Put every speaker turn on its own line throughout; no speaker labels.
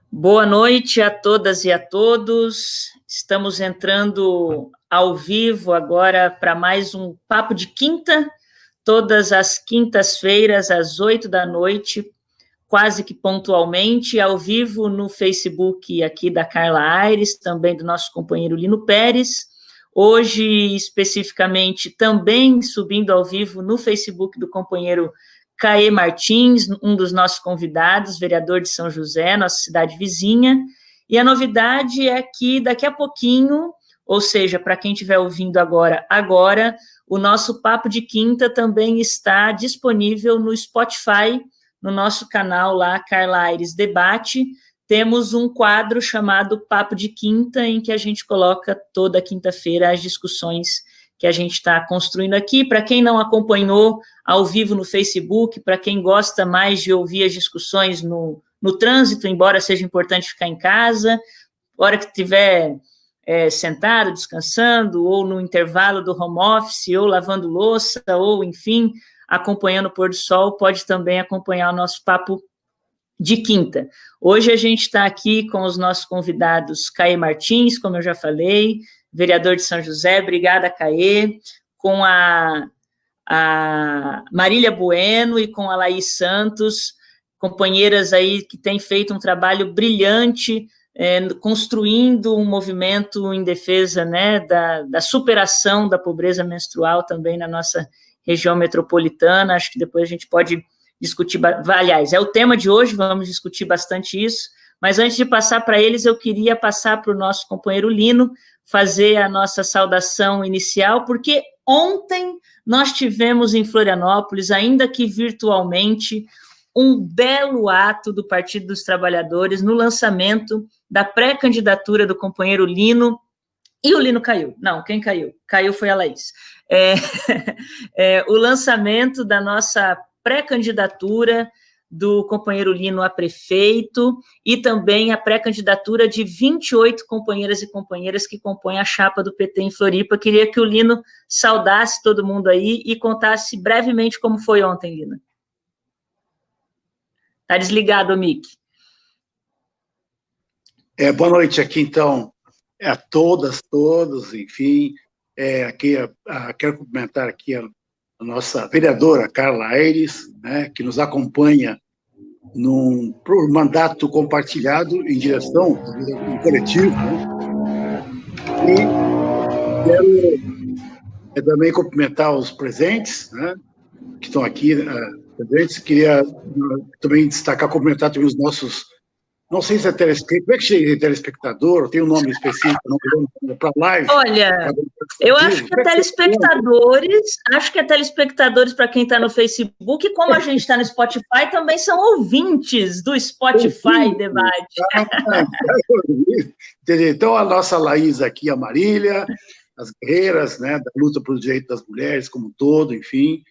Boa noite a todas e a todos. Estamos entrando ao vivo agora para mais um Papo de Quinta, todas as quintas-feiras, às 8 da noite, quase que pontualmente, ao vivo no Facebook aqui da Carla Aires, também do nosso companheiro Lino Pérez. Hoje, especificamente, também subindo ao vivo no Facebook do companheiro Caê Martins, um dos nossos convidados, vereador de São José, nossa cidade vizinha. E a novidade é que daqui a pouquinho, ou seja, para quem estiver ouvindo agora, o nosso Papo de Quinta também está disponível no Spotify, no nosso canal lá, Carla Aires Debate. Temos um quadro chamado Papo de Quinta, em que a gente coloca toda quinta-feira as discussões que a gente está construindo aqui. Para quem não acompanhou ao vivo no Facebook, para quem gosta mais de ouvir as discussões no trânsito, embora seja importante ficar em casa, hora que estiver sentado, descansando, ou no intervalo do home office, ou lavando louça, ou, enfim, acompanhando o pôr do sol, pode também acompanhar o nosso Papo de Quinta. Hoje a gente está aqui com os nossos convidados Caê Martins, como eu já falei, vereador de São José, obrigada, Caê, com a Marília Bueno e com a Laís Santos, companheiras aí que têm feito um trabalho brilhante, construindo um movimento em defesa, né, da superação da pobreza menstrual também na nossa região metropolitana. Acho que depois a gente pode discutir, aliás, é o tema de hoje, vamos discutir bastante isso, mas antes de passar para eles, eu queria passar para o nosso companheiro Lino, fazer a nossa saudação inicial, porque ontem nós tivemos em Florianópolis, ainda que virtualmente, um belo ato do Partido dos Trabalhadores no lançamento da pré-candidatura do companheiro Lino, e o Lino caiu. Não, quem caiu? Caiu foi a Laís. O lançamento da nossa pré-candidatura do companheiro Lino a prefeito e também a pré-candidatura de 28 companheiras e companheiras que compõem a chapa do PT em Floripa. Queria que o Lino saudasse todo mundo aí e contasse brevemente como foi ontem, Lino. Está desligado, Mick.
Boa noite aqui, então, a todas, todos, enfim. Quero cumprimentar aqui a nossa vereadora Carla Aires, né, que nos acompanha por mandato compartilhado em direção do coletivo, né? E quero também cumprimentar os presentes, né, que estão aqui presentes. Queria também destacar, cumprimentar também os nossos, não sei se é telespectador, como é que chega telespectador? Tem um nome específico, não para live?
Olha, eu acho que é telespectadores para quem está no Facebook, e como a gente está no Spotify, também são ouvintes do Spotify Debate.
Então, a nossa Laís aqui, a Marília, as guerreiras, né, da luta pelo direito das mulheres como um todo, enfim,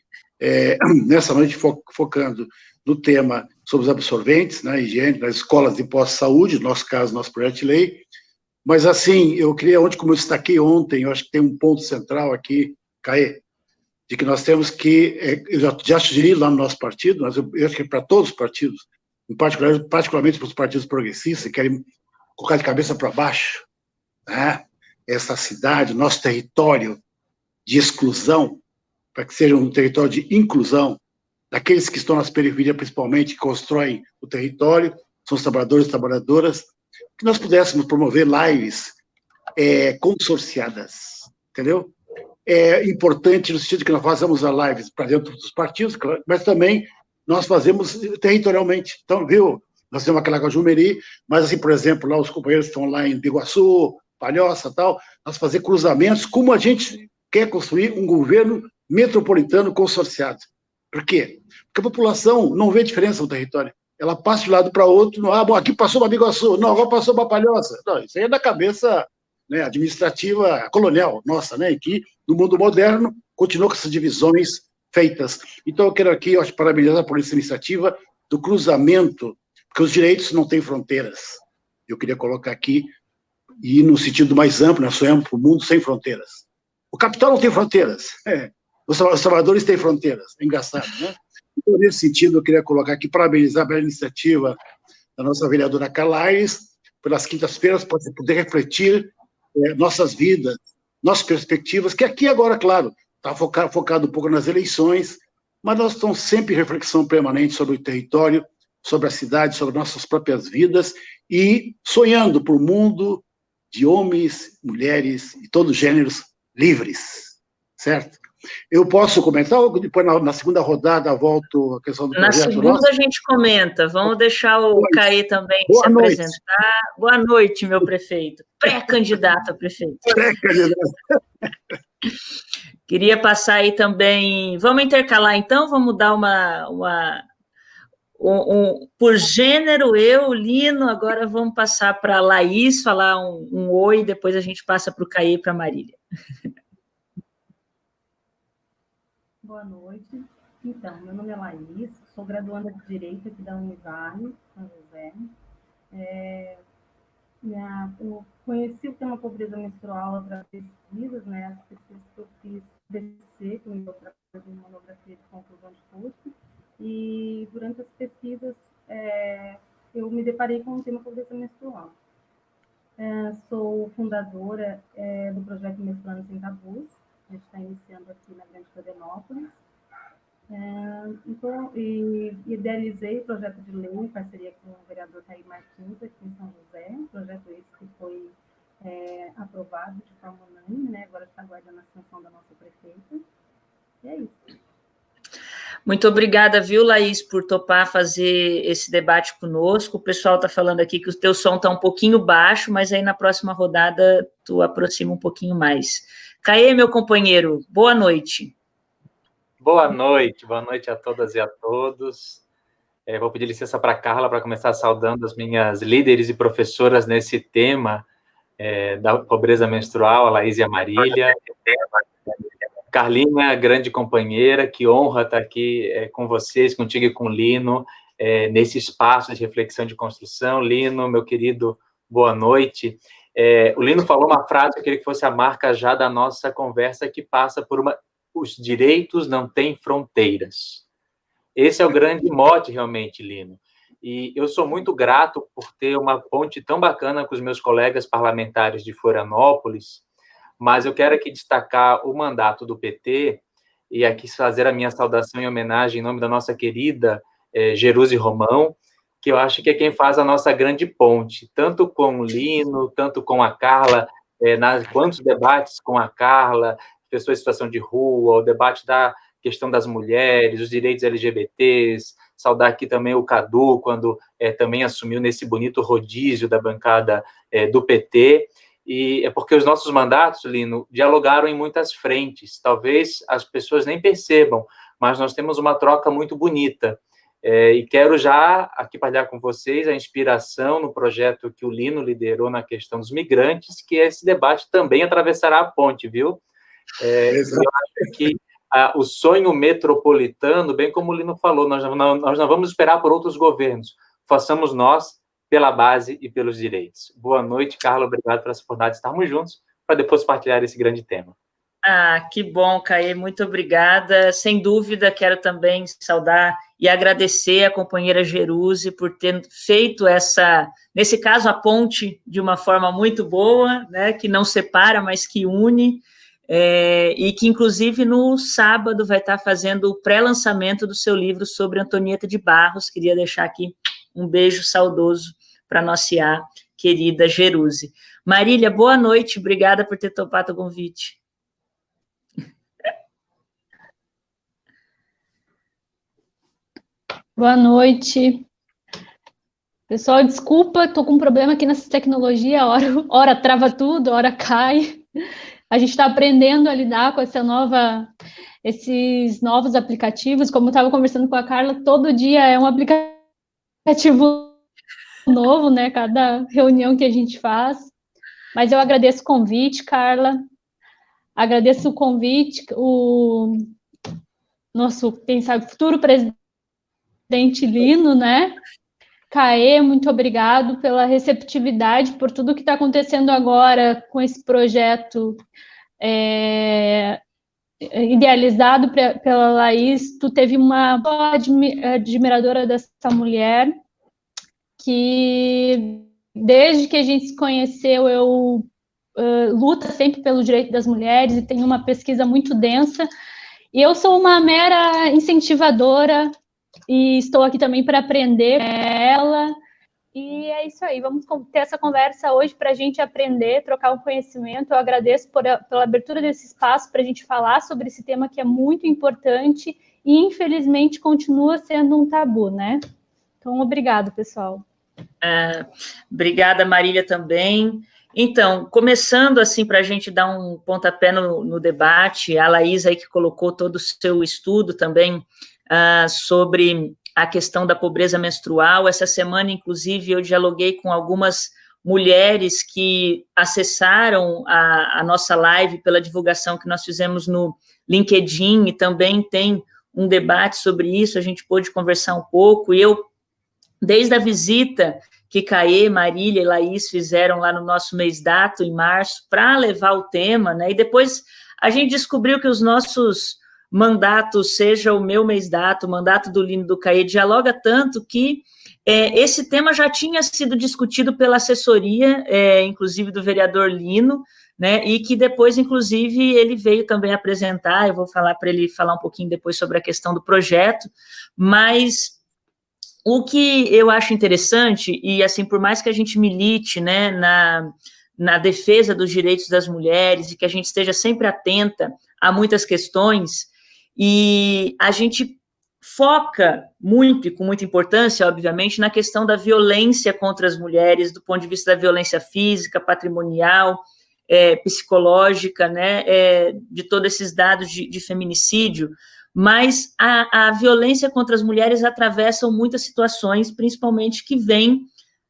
nessa noite focando no tema sobre os absorventes, né, higiene, nas escolas de pós-saúde, no nosso caso, nosso projeto de lei. Mas, assim, eu queria, como eu destaquei ontem, eu acho que tem um ponto central aqui, Caê, de que nós temos que, eu já sugeri lá no nosso partido, mas eu acho que para todos os partidos, particularmente para os partidos progressistas, que querem colocar de cabeça para baixo, né, essa cidade, nosso território de exclusão, para que seja um território de inclusão, daqueles que estão nas periferias, principalmente, que constroem o território, são os trabalhadores e trabalhadoras, que nós pudéssemos promover lives consorciadas, entendeu? É importante no sentido que nós fazemos as lives para dentro dos partidos, claro, mas também nós fazemos territorialmente. Então, viu, nós temos aquela Cajumeri, mas, assim, por exemplo, lá os companheiros que estão lá em Biguaçu, Palhoça e tal, nós fazer cruzamentos, como a gente quer construir um governo metropolitano consorciado. Por quê? Porque a população não vê diferença no território. Ela passa de um lado para outro, bom, aqui passou para Biguaçu, não, agora passou para Palhoça. Não, isso aí é da cabeça, né, administrativa colonial nossa, né, que no mundo moderno continua com essas divisões feitas. Então eu quero aqui, parabenizar por essa iniciativa do cruzamento, porque os direitos não têm fronteiras. Eu queria colocar aqui, e no sentido mais amplo, nós sonhamos para o mundo sem fronteiras. O capital não tem fronteiras, os trabalhadores têm fronteiras, é engraçado, né? Então, nesse sentido, eu queria colocar aqui, parabenizar pela iniciativa da nossa vereadora Carla Aires, pelas quintas-feiras, para poder refletir nossas vidas, nossas perspectivas, que aqui agora, claro, está focado um pouco nas eleições, mas nós estamos sempre em reflexão permanente sobre o território, sobre a cidade, sobre nossas próprias vidas, e sonhando por um mundo de homens, mulheres e todos os gêneros livres, certo? Eu posso comentar ou depois na segunda rodada volto à questão do
Na
projeto
segunda
nosso?
a gente comenta. Vamos deixar o Caê também se
noite.
apresentar. Boa noite, meu prefeito. Pré-candidato a prefeito.
Pré-candidato.
Queria passar aí também... Vamos intercalar, então? Vamos dar por gênero, eu, Lino, agora vamos passar para a Laís, falar um oi, depois a gente passa para o Caê e para a Marília.
Boa noite. Então, meu nome é Laís, sou graduanda de Direito aqui da Univale, São José. Eu conheci o tema pobreza menstrual através de pesquisas, né? As pesquisas que eu fiz DCC, com o meu trabalho de monografia de conclusão de curso, e durante as pesquisas eu me deparei com o tema pobreza menstrual. Sou fundadora do projeto Menstruando Sem Tabus. A gente está iniciando aqui na Grande Florianópolis. Então, idealizei o projeto de lei em parceria com o vereador Caí Martins, aqui em São José, um projeto esse que foi aprovado de forma unânime, né? Agora está aguardando a sanção da nossa prefeita. E é isso.
Muito obrigada, viu, Laís, por topar fazer esse debate conosco. O pessoal está falando aqui que o teu som está um pouquinho baixo, mas aí na próxima rodada tu aproxima um pouquinho mais. Caê, meu companheiro, boa noite.
Boa noite a todas e a todos. Vou pedir licença para a Carla para começar saudando as minhas líderes e professoras nesse tema da pobreza menstrual, a Laís e a Marília. Carlinha, grande companheira, que honra estar aqui com vocês, contigo e com o Lino, nesse espaço de reflexão de construção. Lino, meu querido, boa noite. O Lino falou uma frase que eu queria que fosse a marca já da nossa conversa, que passa por os direitos não têm fronteiras. Esse é o grande mote, realmente, Lino. E eu sou muito grato por ter uma ponte tão bacana com os meus colegas parlamentares de Florianópolis, mas eu quero aqui destacar o mandato do PT e aqui fazer a minha saudação e homenagem em nome da nossa querida Jerusi Romão, que eu acho que é quem faz a nossa grande ponte, tanto com o Lino, tanto com a Carla, quantos debates com a Carla, pessoas em situação de rua, o debate da questão das mulheres, os direitos LGBTs, saudar aqui também o Cadu, quando também assumiu nesse bonito rodízio da bancada do PT, e é porque os nossos mandatos, Lino, dialogaram em muitas frentes, talvez as pessoas nem percebam, mas nós temos uma troca muito bonita, e quero já aqui partilhar com vocês a inspiração no projeto que o Lino liderou na questão dos migrantes, que esse debate também atravessará a ponte, viu? Eu acho que o sonho metropolitano, bem como o Lino falou, nós não vamos esperar por outros governos, façamos nós pela base e pelos direitos. Boa noite, Carla, obrigado pela oportunidade de estarmos juntos, para depois partilhar esse grande tema.
Que bom, Caê, muito obrigada. Sem dúvida, quero também saudar e agradecer a companheira Jerusi por ter feito nesse caso, a ponte de uma forma muito boa, né, que não separa, mas que une, e que, inclusive, no sábado vai estar fazendo o pré-lançamento do seu livro sobre Antonieta de Barros. Queria deixar aqui um beijo saudoso para a nossa querida Jerusi. Marília, boa noite, obrigada por ter topado o convite.
Boa noite. Pessoal, desculpa, estou com um problema aqui nessa tecnologia, hora trava tudo, hora cai. A gente está aprendendo a lidar com esses novos aplicativos. Como eu estava conversando com a Carla, todo dia é um aplicativo novo, né? Cada reunião que a gente faz. Mas eu agradeço o convite, Carla. Agradeço o convite, o nosso, quem sabe, futuro presidente Lino, né? Caê, muito obrigado pela receptividade, por tudo que está acontecendo agora com esse projeto idealizado pela Laís. Tu teve uma boa admiradora dessa mulher, que desde que a gente se conheceu, eu luto sempre pelo direito das mulheres e tenho uma pesquisa muito densa. E eu sou uma mera incentivadora e estou aqui também para aprender com ela. E é isso aí, vamos ter essa conversa hoje para a gente aprender, trocar o conhecimento. Eu agradeço pela abertura desse espaço para a gente falar sobre esse tema que é muito importante e, infelizmente, continua sendo um tabu, né? Então, obrigado, pessoal.
Obrigada, Marília, também. Então, começando assim, para a gente dar um pontapé no debate, a Laís aí que colocou todo o seu estudo também sobre a questão da pobreza menstrual. Essa semana, inclusive, eu dialoguei com algumas mulheres que acessaram a nossa live pela divulgação que nós fizemos no LinkedIn, e também tem um debate sobre isso, a gente pôde conversar um pouco, e eu, desde a visita que Caê, Marília e Laís fizeram lá no nosso mês dato, em março, para levar o tema, né, e depois a gente descobriu que os nossos mandatos, seja o meu mês dato, o mandato do Lino, do Caê, dialoga tanto que esse tema já tinha sido discutido pela assessoria, inclusive do vereador Lino, né, e que depois, inclusive, ele veio também apresentar, eu vou falar para ele falar um pouquinho depois sobre a questão do projeto, mas o que eu acho interessante, e assim, por mais que a gente milite, né, na defesa dos direitos das mulheres, e que a gente esteja sempre atenta a muitas questões, e a gente foca muito, e com muita importância, obviamente, na questão da violência contra as mulheres, do ponto de vista da violência física, patrimonial, psicológica, né, de todos esses dados de feminicídio, mas a violência contra as mulheres atravessa muitas situações, principalmente que vêm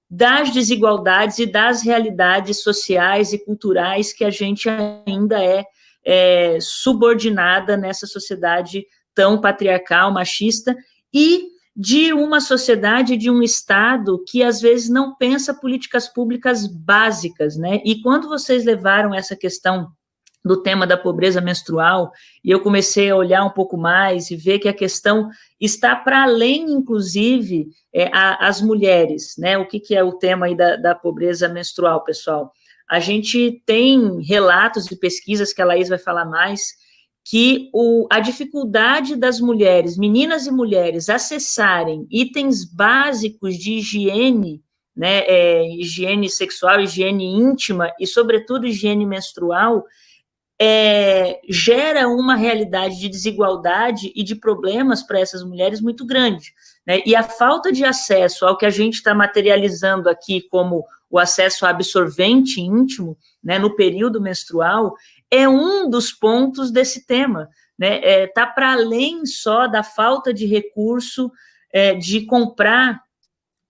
das desigualdades e das realidades sociais e culturais que a gente ainda é subordinada nessa sociedade tão patriarcal, machista, e de uma sociedade, de um Estado que às vezes não pensa políticas públicas básicas, né? E quando vocês levaram essa questão do tema da pobreza menstrual, e eu comecei a olhar um pouco mais e ver que a questão está para além, inclusive, as mulheres, né? O que é o tema aí da pobreza menstrual, pessoal? A gente tem relatos e pesquisas, que a Laís vai falar mais, que a dificuldade das mulheres, meninas e mulheres, acessarem itens básicos de higiene, né, higiene sexual, higiene íntima e, sobretudo, higiene menstrual, gera uma realidade de desigualdade e de problemas para essas mulheres muito grande, né? E a falta de acesso ao que a gente está materializando aqui como o acesso a absorvente íntimo, né, no período menstrual, é um dos pontos desse tema, né? Está para além só da falta de recurso de comprar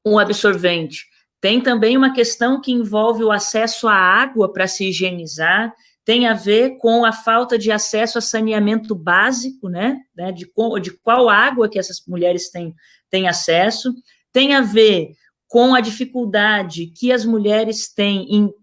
um absorvente. Tem também uma questão que envolve o acesso à água para se higienizar, tem a ver com a falta de acesso a saneamento básico, né, de qual água que essas mulheres têm acesso, tem a ver com a dificuldade que as mulheres têm em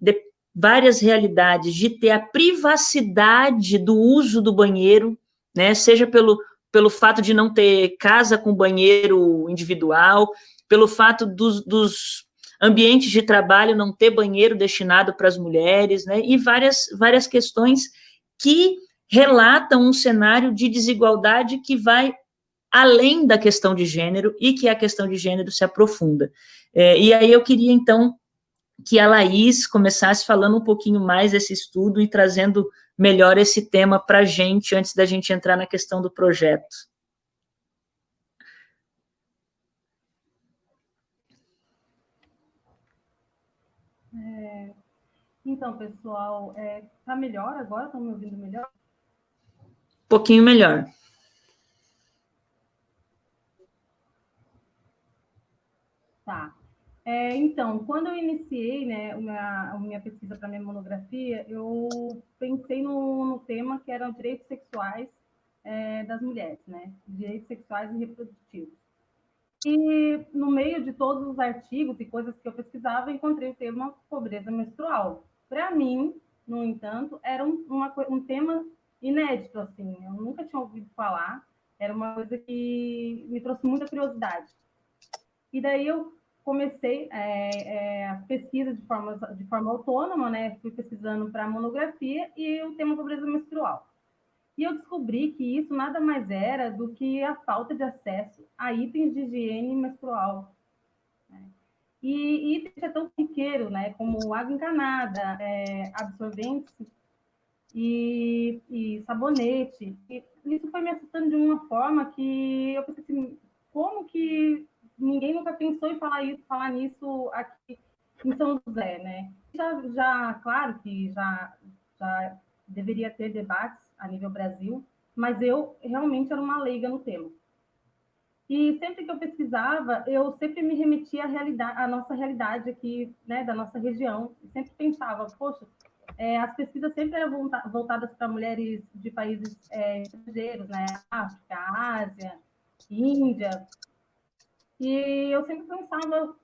várias realidades de ter a privacidade do uso do banheiro, né, seja pelo fato de não ter casa com banheiro individual, pelo fato dos ambientes de trabalho não ter banheiro destinado para as mulheres, né, e várias questões que relatam um cenário de desigualdade que vai além da questão de gênero e que a questão de gênero se aprofunda. E aí eu queria, então, que a Laís começasse falando um pouquinho mais desse estudo e trazendo melhor esse tema para a gente, antes da gente entrar na questão do projeto.
Então, pessoal, tá melhor agora? Estão me ouvindo melhor?
Um pouquinho melhor.
Tá. Então, quando eu iniciei, né, a minha pesquisa para a minha monografia, eu pensei no tema que eram direitos sexuais das mulheres, né? Direitos sexuais e reprodutivos. E no meio de todos os artigos e coisas que eu pesquisava, encontrei o tema pobreza menstrual. Para mim, no entanto, era um tema inédito, assim, eu nunca tinha ouvido falar, era uma coisa que me trouxe muita curiosidade. E daí eu comecei a pesquisa de forma autônoma, né? Fui pesquisando para monografia e o tema pobreza menstrual. E eu descobri que isso nada mais era do que a falta de acesso a itens de higiene menstrual. Né? E itens é tão corriqueiro, né? Como água encanada, absorventes e sabonete. E isso foi me assustando de uma forma que eu pensei assim, como que ninguém nunca pensou em falar nisso aqui em São José, né? Claro que já deveria ter debates a nível Brasil, mas eu realmente era uma leiga no tema. E sempre que eu pesquisava, eu sempre me remetia à nossa realidade aqui, né, da nossa região. Eu sempre pensava, poxa, as pesquisas sempre eram voltadas para mulheres de países estrangeiros, né, África, Ásia, Índia. E eu sempre pensava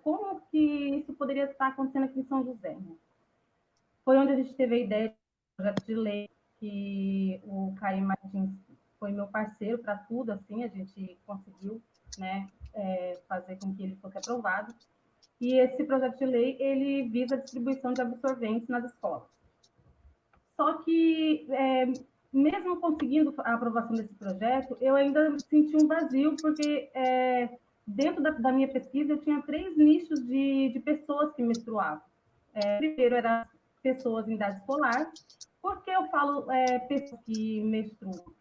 como que isso poderia estar acontecendo aqui em São José. Né? Foi onde a gente teve a ideia do projeto de lei, que o Caio Martins foi meu parceiro para tudo, assim, a gente conseguiu, né, fazer com que ele fosse aprovado. E esse projeto de lei, ele visa a distribuição de absorventes nas escolas. Só que, mesmo conseguindo a aprovação desse projeto, eu ainda senti um vazio, porque dentro da minha pesquisa eu tinha 3 nichos de pessoas que menstruavam. Primeiro era pessoas em idade escolar. Por que eu falo pessoas que menstruam,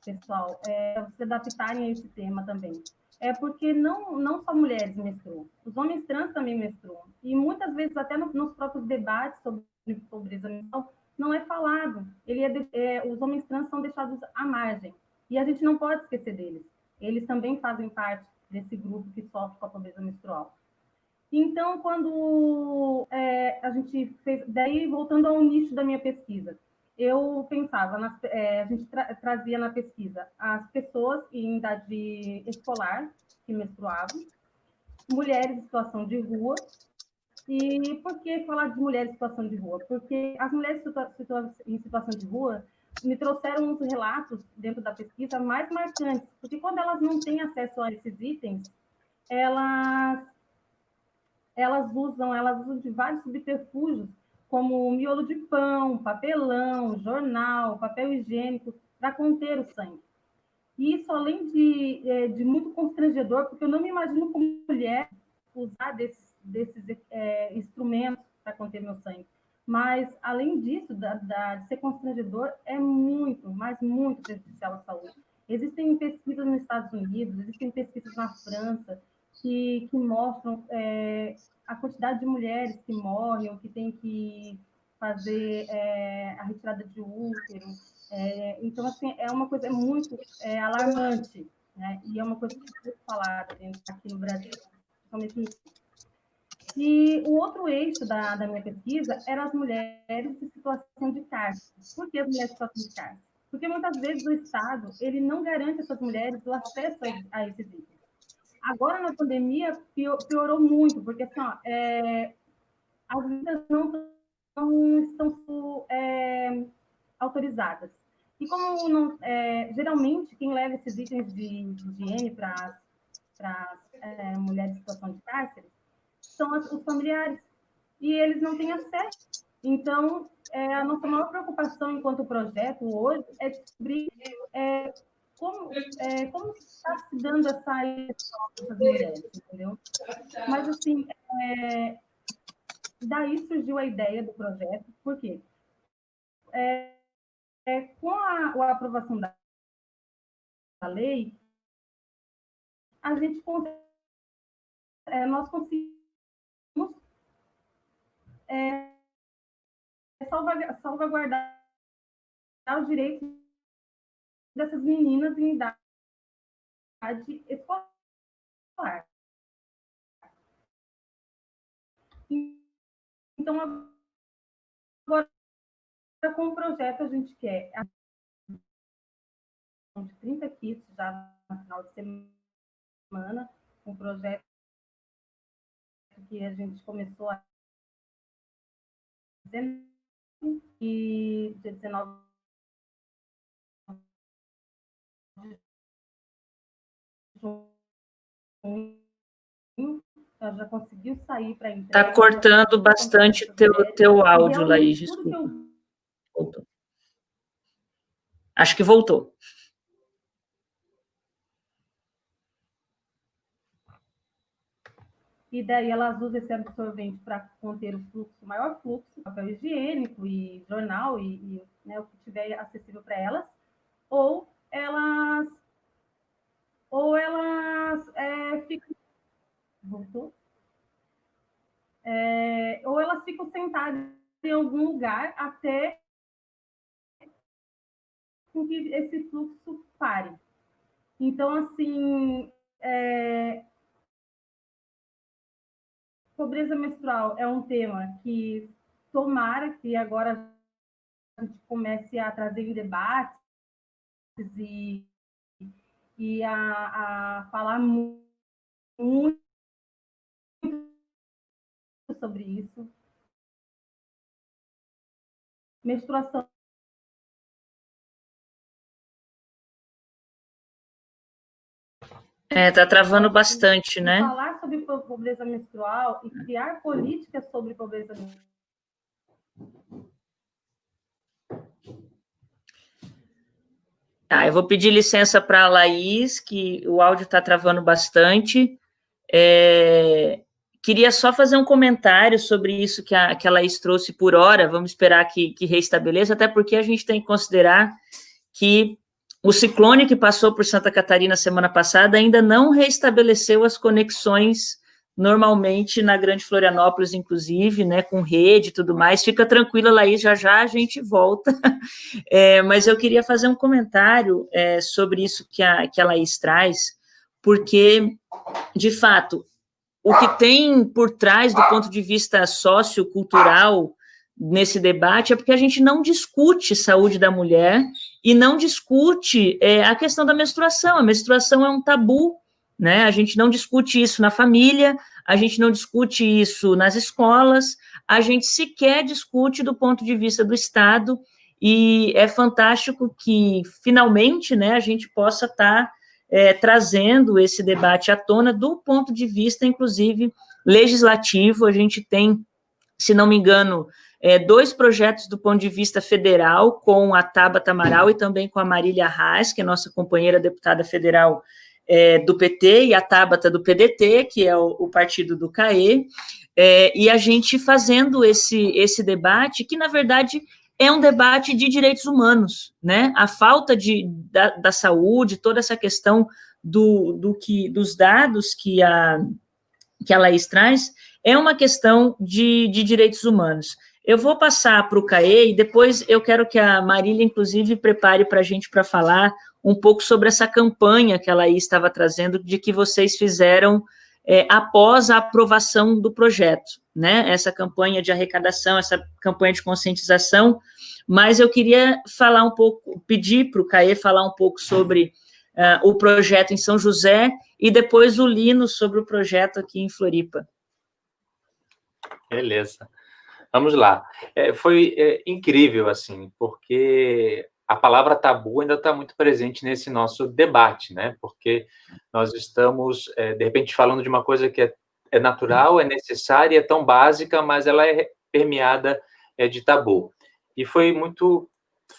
pessoal? Para vocês adaptarem a esse tema também. Porque não só mulheres menstruam, os homens trans também menstruam. E muitas vezes, até nos próprios debates sobre pobreza menstrual, não é falado. Os homens trans são deixados à margem. E a gente não pode esquecer deles. Eles também fazem parte desse grupo que sofre com a pobreza menstrual. Então, quando a gente fez... Daí, voltando ao nicho da minha pesquisa, eu pensava, a gente trazia na pesquisa as pessoas em idade escolar que menstruavam, mulheres em situação de rua. E por que falar de mulheres em situação de rua? Porque as mulheres em situação de rua me trouxeram uns relatos dentro da pesquisa mais marcantes, porque quando elas não têm acesso a esses itens, elas usam de vários subterfúgios, como miolo de pão, papelão, jornal, papel higiênico, para conter o sangue. E isso, além de muito constrangedor, porque eu não me imagino como mulher usar desses instrumentos para conter meu sangue. Mas, além disso, de ser constrangedor, é muito, mas muito prejudicial à saúde. Existem pesquisas nos Estados Unidos, existem pesquisas na França, que mostram a quantidade de mulheres que morrem ou que têm que fazer a retirada de útero. Então, assim, é uma coisa muito alarmante, né? E é uma coisa que foi falada aqui no Brasil, principalmente no Sul. E o outro eixo da minha pesquisa eram as mulheres em situação de cárcere. Por que as mulheres em situação de cárcere? Porque muitas vezes o Estado ele não garante a essas mulheres o acesso a esses itens. Agora, na pandemia, piorou muito, porque assim, as vidas não estão autorizadas. E como geralmente quem leva esses itens de higiene para as mulheres em situação de cárcere são os familiares, e eles não têm acesso. Então, a nossa maior preocupação enquanto projeto hoje é descobrir como está se dando essa educação dessas mulheres, entendeu? Mas, assim, daí surgiu a ideia do projeto, por quê? Com a aprovação da lei, a gente nós conseguimos salvaguardar os direitos dessas meninas em idade escolar. Então, agora, com o projeto, a gente quer de 30 kits já no final de semana, um projeto que a gente começou a fazer, e dia 19 de junho ela já conseguiu sair para entrega.
Está cortando bastante teu áudio, Laís, desculpa. Voltou. Acho que voltou.
E daí elas usam esse absorvente para conter o maior fluxo, papel higiênico e jornal e né, o que tiver acessível para elas, ou elas ficam, voltou? Ou elas ficam sentadas em algum lugar até que esse fluxo pare. Então, assim, pobreza menstrual é um tema que tomara que agora a gente comece a trazer em debates e a falar muito sobre isso. Menstruação
Tá travando bastante, né?
Falar sobre pobreza menstrual e criar políticas sobre pobreza menstrual.
Eu vou pedir licença para a Laís, que o áudio está travando bastante. Queria só fazer um comentário sobre isso que a Laís trouxe por hora, vamos esperar que reestabeleça, até porque a gente tem que considerar que o ciclone que passou por Santa Catarina semana passada ainda não reestabeleceu as conexões normalmente na Grande Florianópolis, inclusive, né, com rede e tudo mais. Fica tranquila, Laís, já a gente volta. Mas eu queria fazer um comentário sobre isso que a Laís traz, porque, de fato, o que tem por trás, do ponto de vista sociocultural, nesse debate, é porque a gente não discute saúde da mulher e não discute a questão da menstruação. A menstruação é um tabu, né? A gente não discute isso na família, a gente não discute isso nas escolas, a gente sequer discute do ponto de vista do Estado, e é fantástico que, finalmente, né, a gente possa estar trazendo esse debate à tona do ponto de vista, inclusive, legislativo. A gente tem, se não me engano, 2 projetos do ponto de vista federal, com a Tabata Amaral e também com a Marília Reis, que é nossa companheira deputada federal do PT, e a Tabata do PDT, que é o partido do CAE, e a gente fazendo esse debate, que, na verdade, é um debate de direitos humanos, né? A falta da saúde, toda essa questão dos dados que a Laís traz, é uma questão de direitos humanos. Eu vou passar para o CAE e depois eu quero que a Marília, inclusive, prepare para a gente para falar um pouco sobre essa campanha que a Laís estava trazendo, de que vocês fizeram após a aprovação do projeto, né? Essa campanha de arrecadação, essa campanha de conscientização, mas eu queria falar um pouco, pedir para o CAE falar um pouco sobre o projeto em São José e depois o Lino sobre o projeto aqui em Floripa.
Beleza. Vamos lá. Foi incrível, assim, porque a palavra tabu ainda está muito presente nesse nosso debate, né? Porque nós estamos, de repente, falando de uma coisa que é natural, é necessária, é tão básica, mas ela é permeada de tabu. E foi muito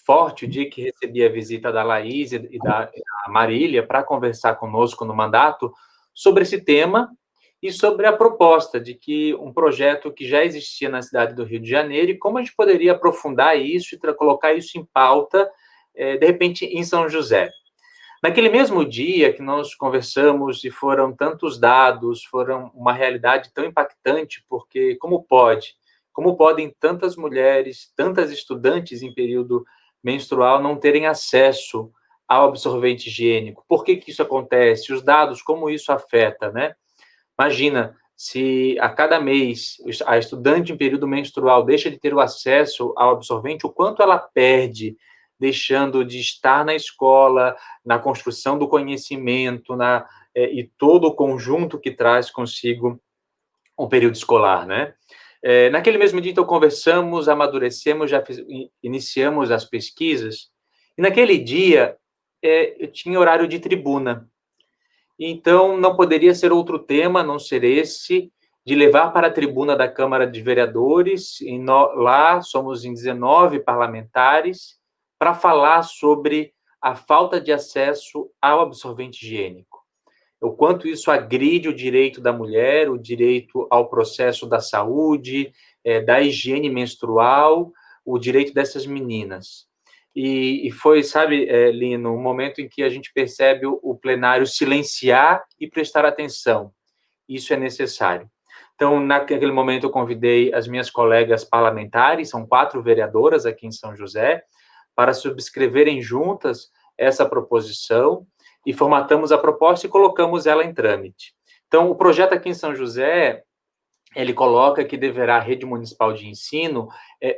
forte o dia que recebi a visita da Laís e da Marília para conversar conosco no mandato sobre esse tema e sobre a proposta de que um projeto que já existia na cidade do Rio de Janeiro e como a gente poderia aprofundar isso e colocar isso em pauta, de repente, em São José. Naquele mesmo dia que nós conversamos e foram tantos dados, foram uma realidade tão impactante, porque como podem tantas mulheres, tantas estudantes em período menstrual não terem acesso ao absorvente higiênico? Por que isso acontece? Os dados, como isso afeta, né? Imagina, se a cada mês a estudante em período menstrual deixa de ter o acesso ao absorvente, o quanto ela perde deixando de estar na escola, na construção do conhecimento, e todo o conjunto que traz consigo o período escolar, né? Naquele mesmo dia, então, conversamos, amadurecemos, iniciamos as pesquisas, e naquele dia eu tinha horário de tribuna. Então, não poderia ser outro tema, a não ser esse, de levar para a tribuna da Câmara de Vereadores, lá somos em 19 parlamentares, para falar sobre a falta de acesso ao absorvente higiênico. O quanto isso agride o direito da mulher, o direito ao processo da saúde, da higiene menstrual, o direito dessas meninas. E foi, sabe, Lino, um momento em que a gente percebe o plenário silenciar e prestar atenção. Isso é necessário. Então, naquele momento, eu convidei as minhas colegas parlamentares, são 4 vereadoras aqui em São José, para subscreverem juntas essa proposição, e formatamos a proposta e colocamos ela em trâmite. Então, o projeto aqui em São José, ele coloca que deverá a rede municipal de ensino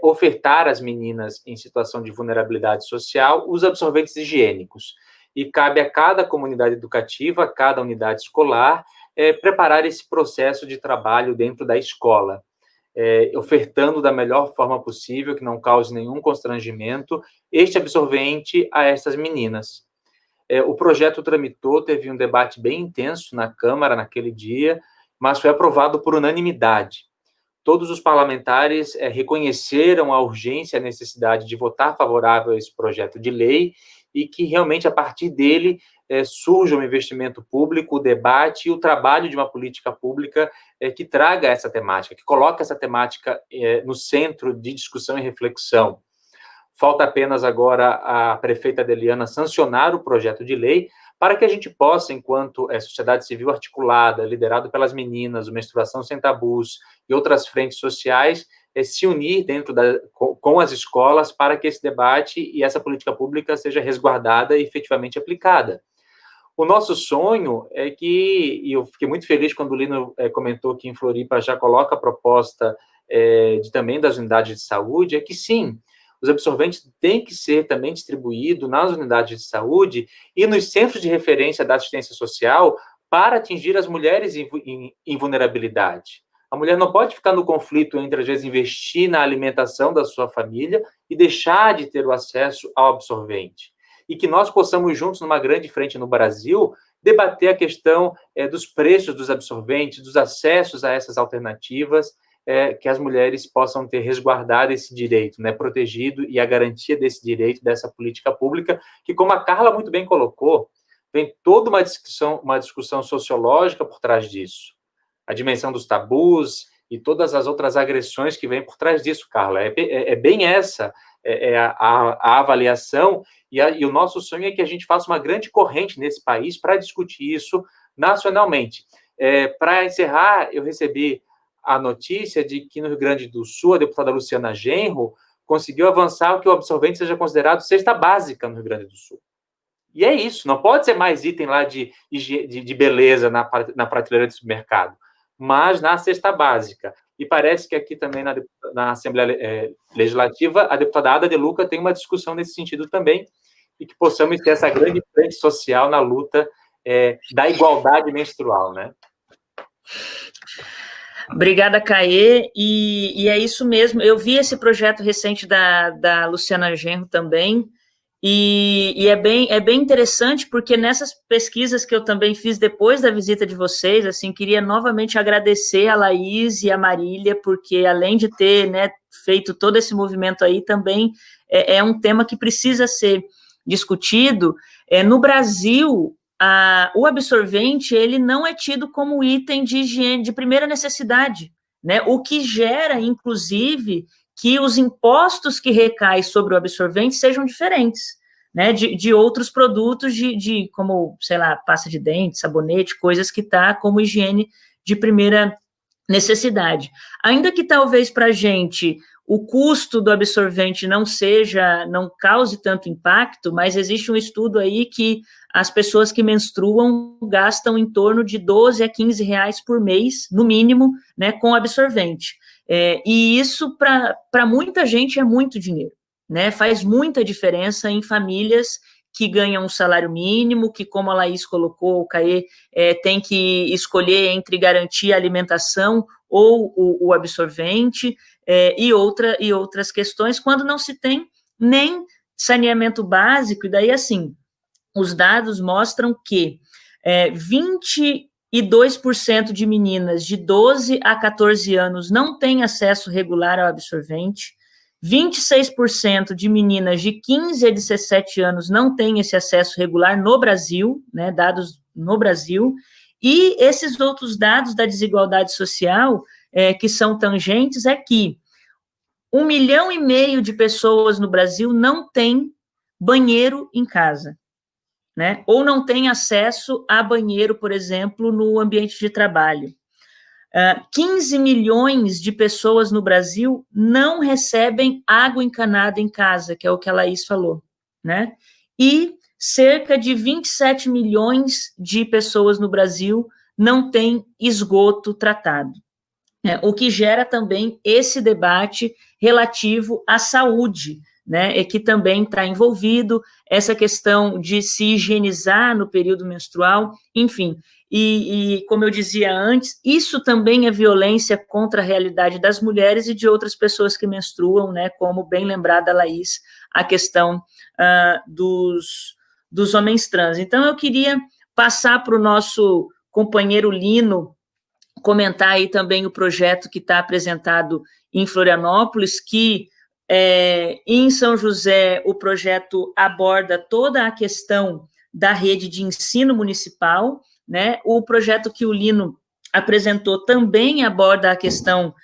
ofertar às meninas em situação de vulnerabilidade social os absorventes higiênicos. E cabe a cada comunidade educativa, a cada unidade escolar, preparar esse processo de trabalho dentro da escola, ofertando da melhor forma possível, que não cause nenhum constrangimento, este absorvente a essas meninas. O projeto tramitou, teve um debate bem intenso na Câmara naquele dia, mas foi aprovado por unanimidade. Todos os parlamentares reconheceram a urgência, a necessidade de votar favorável a esse projeto de lei e que realmente, a partir dele, surja um investimento público, o debate e o trabalho de uma política pública que traga essa temática, que coloque essa temática no centro de discussão e reflexão. Falta apenas agora a prefeita Adeliana sancionar o projeto de lei para que a gente possa, enquanto sociedade civil articulada, liderado pelas meninas, o Menstruação Sem Tabus e outras frentes sociais, se unir dentro com as escolas para que esse debate e essa política pública seja resguardada e efetivamente aplicada. O nosso sonho é que, e eu fiquei muito feliz quando o Lino comentou que em Floripa já coloca a proposta também das unidades de saúde, é que sim, os absorventes têm que ser também distribuídos nas unidades de saúde e nos centros de referência da assistência social para atingir as mulheres em vulnerabilidade. A mulher não pode ficar no conflito entre, às vezes, investir na alimentação da sua família e deixar de ter o acesso ao absorvente. E que nós possamos, juntos, numa grande frente no Brasil, debater a questão dos preços dos absorventes, dos acessos a essas alternativas, que as mulheres possam ter resguardado esse direito, né, protegido, e a garantia desse direito, dessa política pública, que, como a Carla muito bem colocou, vem toda uma discussão sociológica por trás disso. A dimensão dos tabus e todas as outras agressões que vêm por trás disso, Carla. É bem essa a avaliação, e o nosso sonho é que a gente faça uma grande corrente nesse país para discutir isso nacionalmente. Para encerrar, eu recebi a notícia de que no Rio Grande do Sul, a deputada Luciana Genro conseguiu avançar que o absorvente seja considerado cesta básica no Rio Grande do Sul. E é isso, não pode ser mais item lá de beleza na prateleira de supermercado, mas na cesta básica. E parece que aqui também na Assembleia Legislativa, a deputada Ada de Luca tem uma discussão nesse sentido também, e que possamos ter essa grande frente social na luta da igualdade menstrual, né?
Obrigada, Caê, e é isso mesmo, eu vi esse projeto recente da Luciana Genro também, e é bem interessante, porque nessas pesquisas que eu também fiz depois da visita de vocês, assim, queria novamente agradecer a Laís e a Marília, porque além de ter, né, feito todo esse movimento aí, também é um tema que precisa ser discutido. No Brasil, o absorvente, ele não é tido como item de higiene de primeira necessidade, né? O que gera, inclusive, que os impostos que recaem sobre o absorvente sejam diferentes, né? De outros produtos, como, sei lá, pasta de dente, sabonete, coisas que tá como higiene de primeira necessidade. Ainda que talvez para a gente o custo do absorvente não cause tanto impacto, mas existe um estudo aí que as pessoas que menstruam gastam em torno de 12 a 15 reais por mês, no mínimo, né, com absorvente. E isso, para muita gente, é muito dinheiro, né? Faz muita diferença em famílias que ganham um salário mínimo, que, como a Laís colocou, o Caê, tem que escolher entre garantir a alimentação ou o absorvente, e outras questões, quando não se tem nem saneamento básico. E daí, assim, os dados mostram que 22% de meninas de 12 a 14 anos não têm acesso regular ao absorvente, 26% de meninas de 15 a 17 anos não têm esse acesso regular no Brasil, né, dados no Brasil, e esses outros dados da desigualdade social, que são tangentes, é que 1,5 milhão de pessoas no Brasil não têm banheiro em casa, né? Ou não têm acesso a banheiro, por exemplo, no ambiente de trabalho. 15 milhões de pessoas no Brasil não recebem água encanada em casa, que é o que a Laís falou, né? E cerca de 27 milhões de pessoas no Brasil não têm esgoto tratado, o que gera também esse debate relativo à saúde, né, e que também está envolvido essa questão de se higienizar no período menstrual, enfim, e como eu dizia antes, isso também é violência contra a realidade das mulheres e de outras pessoas que menstruam, né, como bem lembrada a Laís, a questão dos homens trans. Então, eu queria passar para o nosso companheiro Lino comentar aí também o projeto que está apresentado em Florianópolis, que em São José o projeto aborda toda a questão da rede de ensino municipal, né? O projeto que o Lino apresentou também aborda a questão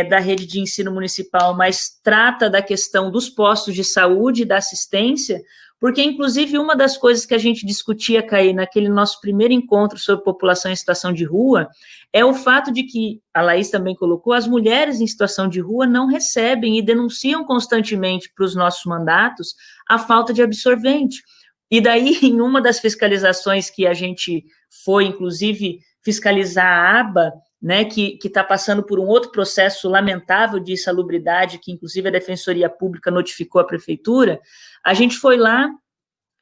da rede de ensino municipal, mas trata da questão dos postos de saúde e da assistência, porque, inclusive, uma das coisas que a gente discutia, Caí, naquele nosso primeiro encontro sobre população em situação de rua, é o fato de que, a Laís também colocou, as mulheres em situação de rua não recebem e denunciam constantemente para os nossos mandatos a falta de absorvente. E daí, em uma das fiscalizações que a gente foi, inclusive, fiscalizar a aba, né, que está passando por um outro processo lamentável de insalubridade, que inclusive a Defensoria Pública notificou a Prefeitura, a gente foi lá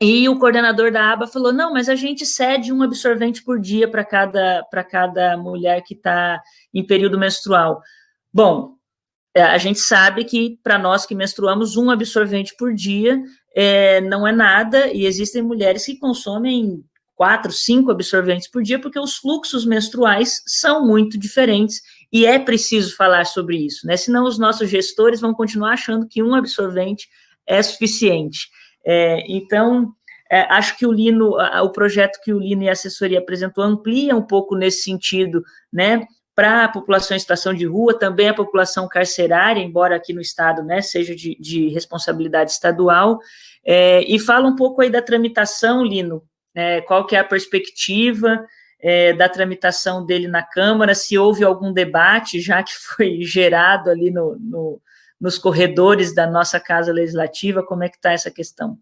e o coordenador da aba falou, não, mas a gente cede um absorvente por dia para cada mulher que está em período menstrual. Bom, a gente sabe que para nós que menstruamos, um absorvente por dia não é nada, e existem mulheres que consomem 4, 5 absorventes por dia, porque os fluxos menstruais são muito diferentes, e é preciso falar sobre isso, né? Senão os nossos gestores vão continuar achando que um absorvente é suficiente. Então, acho que o projeto que o Lino e a assessoria apresentou amplia um pouco nesse sentido, né, para a população em situação de rua, também a população carcerária, embora aqui no estado, né, seja de responsabilidade estadual, e fala um pouco aí da tramitação, Lino, qual que é a perspectiva da tramitação dele na Câmara, se houve algum debate já que foi gerado ali nos corredores da nossa Casa Legislativa, como é que está essa questão?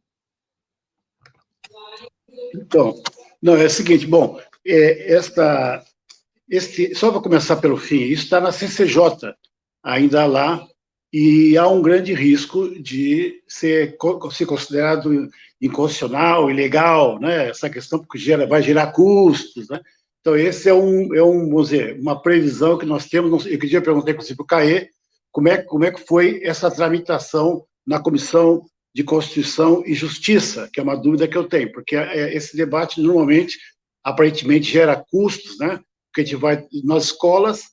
Então, não, é o seguinte, bom, só para começar pelo fim, isso está na CCJ, ainda lá, e há um grande risco de ser considerado inconstitucional, ilegal, né, essa questão, porque vai gerar custos, né? Então, esse vamos dizer, uma previsão que nós temos. Eu queria perguntar, inclusive, para o Caê, como é que foi essa tramitação na Comissão de Constituição e Justiça, que é uma dúvida que eu tenho, porque esse debate, normalmente, aparentemente, gera custos, né? Porque a gente vai nas escolas,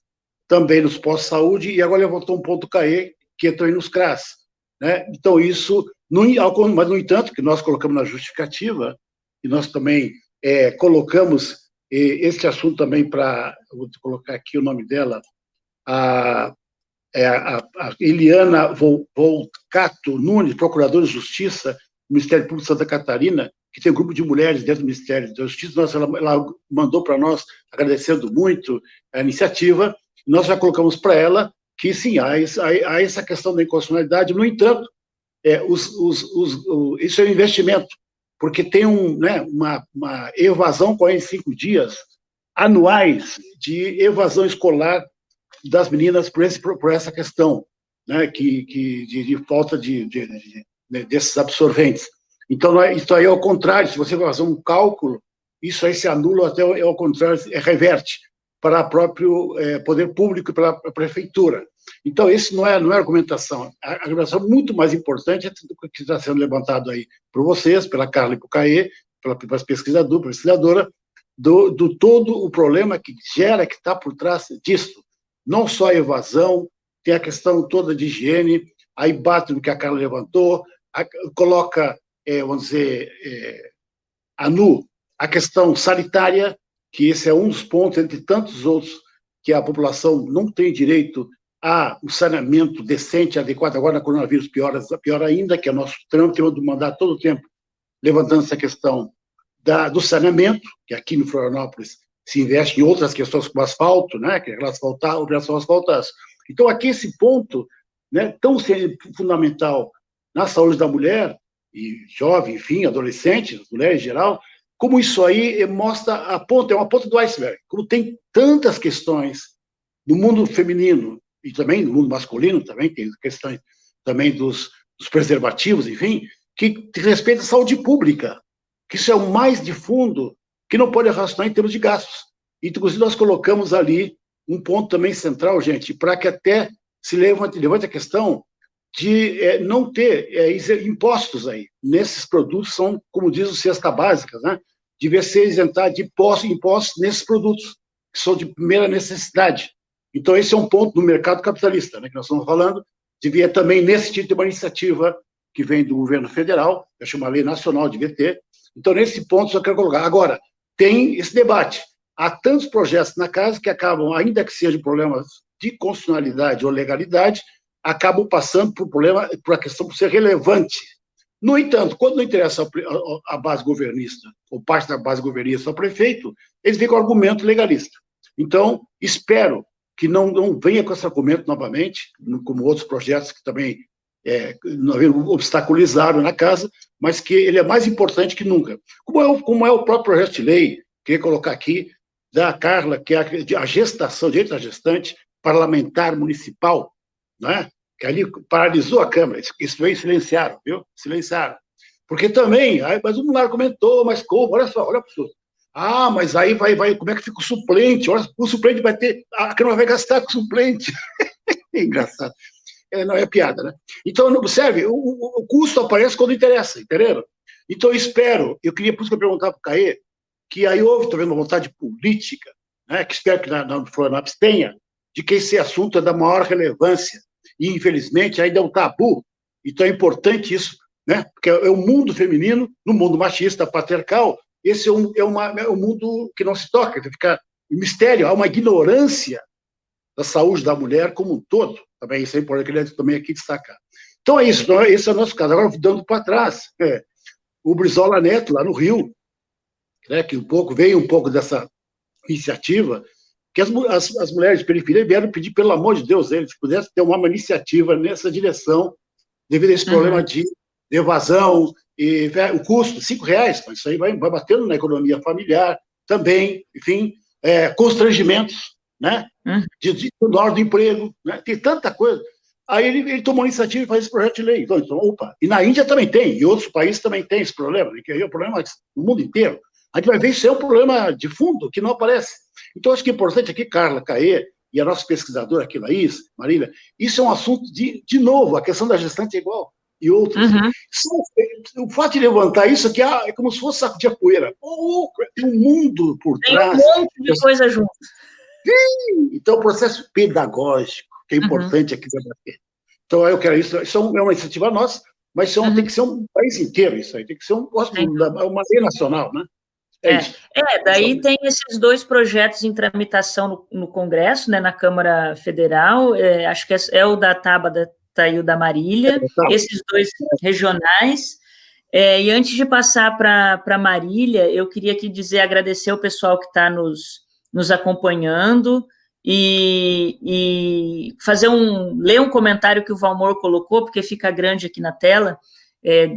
também nos postos de saúde, e agora levantou um ponto do Caê, que entrou aí nos CRAS, né? Então, isso, mas, no entanto, que nós colocamos na justificativa, e nós também colocamos esse assunto também vou colocar aqui o nome dela, a Eliana Volcato Nunes, procuradora de Justiça do Ministério Público de Santa Catarina, que tem um grupo de mulheres dentro do Ministério da Justiça. Ela mandou para nós, agradecendo muito a iniciativa, nós já colocamos para ela que, sim, há essa questão da inconstitucionalidade. No entanto, isso é um investimento, porque tem uma evasão 45 dias anuais de evasão escolar das meninas por essa questão, né, de falta desses absorventes. Então, isso aí é ao contrário, se você fazer um cálculo, isso aí se anula, até ao contrário, reverte para o próprio poder público e para a prefeitura. Então, isso não é argumentação. A argumentação muito mais importante é tudo que está sendo levantado aí por vocês, pela Carla e por Caê, pela pesquisadora, do todo o problema que gera, que está por trás disso. Não só a evasão, tem a questão toda de higiene, aí bate no que a Carla levantou, coloca, vamos dizer, a nu a questão sanitária, que esse é um dos pontos, entre tantos outros, que a população não tem direito a um saneamento decente, adequado. Agora, na coronavírus, pior ainda, que é o nosso Trump, tem de mandar todo o tempo levantando essa questão do saneamento, que aqui no Florianópolis se investe em outras questões como asfalto, né, que é obrigação asfaltadas. Então, aqui esse ponto, né, tão fundamental na saúde da mulher, e jovem, enfim, adolescente, mulher em geral, como isso aí mostra a ponta, é uma ponta do iceberg, como tem tantas questões no mundo feminino e também no mundo masculino, também tem questões também dos preservativos, enfim, que respeita a saúde pública, que isso é o mais de fundo, que não pode relacionar em termos de gastos. Inclusive, nós colocamos ali um ponto também central, gente, para que até se levante a questão de não ter impostos aí. Nesses produtos são, como diz o cesta básica, né? Devia ser isentado de impostos nesses produtos, que são de primeira necessidade. Então, esse é um ponto do mercado capitalista, né, que nós estamos falando. Devia também, nesse tipo de uma iniciativa que vem do governo federal, eu chamo a lei nacional, devia ter. Então, nesse ponto, só quero colocar. Agora, tem esse debate. Há tantos projetos na casa que acabam, ainda que sejam problemas de constitucionalidade ou legalidade, acabam passando por a questão de ser relevante. No entanto, quando não interessa a base governista, ou parte da base governista ao prefeito, eles vêm com argumento legalista. Então, espero que não venha com esse argumento novamente, como outros projetos que também obstaculizaram na casa, mas que ele é mais importante que nunca. Como é o próprio projeto de lei, queria colocar aqui, da Carla, que é a gestação, direito da gestante, parlamentar municipal, né? Que ali paralisou a Câmara, isso veio silenciaram, viu? Silenciaram. Porque também, mas um argumentou, mas como? Olha só, olha para o mas aí vai, como é que fica o suplente? Olha, o suplente vai ter, a Câmara vai gastar com o suplente. É engraçado. Não é piada, né? Então, observe, o custo aparece quando interessa, entenderam? Então, eu queria, por isso que eu perguntar para o Caê, que aí houve também uma vontade política, né, que espero que na Florianópolis tenha, de que esse assunto é da maior relevância, e infelizmente ainda é um tabu, então é importante isso, né, porque é o mundo feminino, no mundo machista, patriarcal, esse é um mundo que não se toca, fica um mistério, há uma ignorância da saúde da mulher como um todo, também isso é importante, eu queria também aqui destacar. Então é isso, então, esse é o nosso caso. Agora, dando para trás, o Brizola Neto, lá no Rio, né, que veio um pouco dessa iniciativa, que as mulheres de periferia vieram pedir, pelo amor de Deus, eles pudessem ter uma iniciativa nessa direção, devido a esse problema de evasão, e o custo, R$5, mas isso aí vai batendo na economia familiar também, enfim, constrangimentos, né, de menor do emprego, né, tem tanta coisa. Aí ele tomou a iniciativa e faz esse projeto de lei. Então, opa, e na Índia também tem, e outros países também tem esse problema, que é o problema do mundo inteiro. A gente vai ver isso é um problema de fundo que não aparece. Então, acho que é importante aqui, Carla, Caê, e a nossa pesquisadora aqui, Laís, Marília, isso é um assunto de novo, a questão da gestante é igual, e outros. O fato de levantar isso aqui é como se fosse saco de poeira. Tem um mundo por trás.
Tem um monte de coisa junto.
Sim! Então, o processo pedagógico, que é importante aqui debater. Então, eu quero isso é uma iniciativa nossa, mas tem que ser um país inteiro isso aí, tem que ser uma lei nacional, né?
Daí tem esses dois projetos em tramitação no Congresso, né, na Câmara Federal, acho que é o da Tabata e o da Marília, esses dois regionais, e antes de passar para Marília, eu queria aqui agradecer o pessoal que está nos acompanhando e ler um comentário que o Valmor colocou, porque fica grande aqui na tela,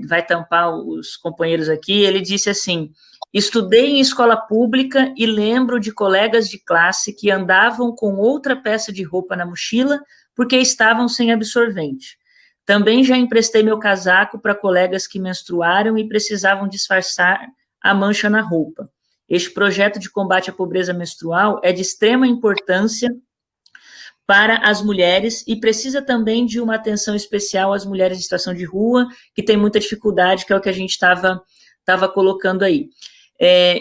vai tampar os companheiros aqui. Ele disse assim: estudei em escola pública e lembro de colegas de classe que andavam com outra peça de roupa na mochila porque estavam sem absorvente. Também já emprestei meu casaco para colegas que menstruaram e precisavam disfarçar a mancha na roupa. Este projeto de combate à pobreza menstrual é de extrema importância para as mulheres e precisa também de uma atenção especial às mulheres em situação de rua, que tem muita dificuldade, que é o que a gente estava colocando aí.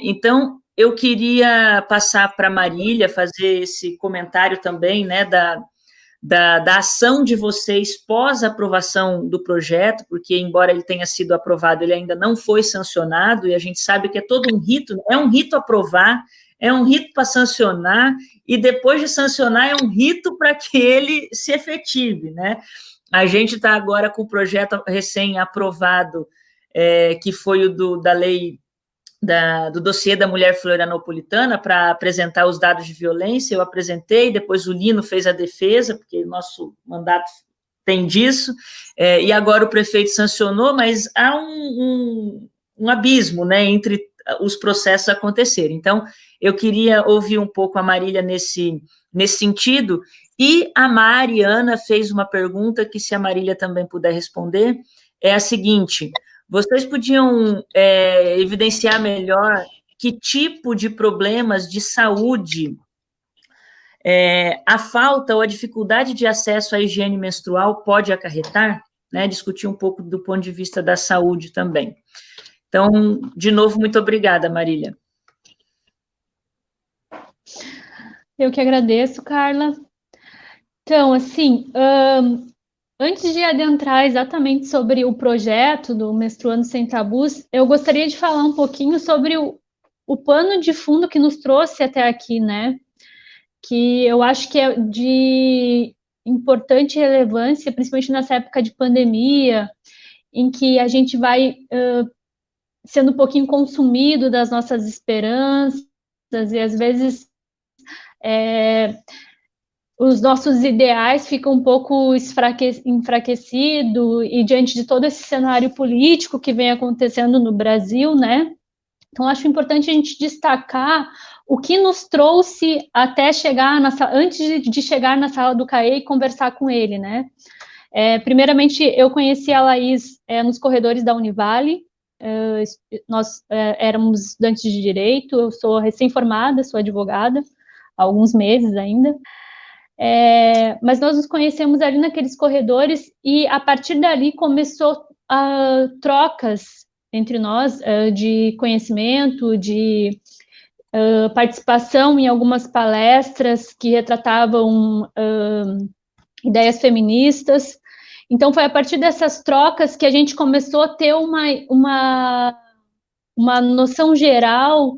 Então, eu queria passar para a Marília fazer esse comentário também, né, da ação de vocês pós-aprovação do projeto, porque, embora ele tenha sido aprovado, ele ainda não foi sancionado, e a gente sabe que é todo um rito, é um rito aprovar, é um rito para sancionar, e depois de sancionar é um rito para que ele se efetive, né? A gente está agora com o projeto recém-aprovado, que foi o da lei, do dossiê da mulher florianopolitana, para apresentar os dados de violência. Eu apresentei, depois o Lino fez a defesa, porque nosso mandato tem disso, e agora o prefeito sancionou, mas há um abismo, né, entre os processos acontecerem. Então, eu queria ouvir um pouco a Marília nesse sentido, e a Mariana fez uma pergunta que, se a Marília também puder responder, é a seguinte: vocês podiam evidenciar melhor que tipo de problemas de saúde a falta ou a dificuldade de acesso à higiene menstrual pode acarretar? Né, discutir um pouco do ponto de vista da saúde também. Então, de novo, muito obrigada, Marília.
Eu que agradeço, Carla. Então, assim, antes de adentrar exatamente sobre o projeto do Menstruando Sem Tabus, eu gostaria de falar um pouquinho sobre o pano de fundo que nos trouxe até aqui, né? Que eu acho que é de importante relevância, principalmente nessa época de pandemia, em que a gente vai sendo um pouquinho consumido das nossas esperanças, e às vezes os nossos ideais ficam um pouco enfraquecidos, e diante de todo esse cenário político que vem acontecendo no Brasil, né? Então, acho importante a gente destacar o que nos trouxe até chegar antes de chegar na sala do CAE e conversar com ele, né? Primeiramente, eu conheci a Laís nos corredores da Univale. Nós éramos estudantes de Direito, eu sou recém-formada, sou advogada, há alguns meses ainda. Mas nós nos conhecemos ali naqueles corredores, e a partir dali começou trocas entre nós de conhecimento, de participação em algumas palestras que retratavam ideias feministas. Então, foi a partir dessas trocas que a gente começou a ter uma noção geral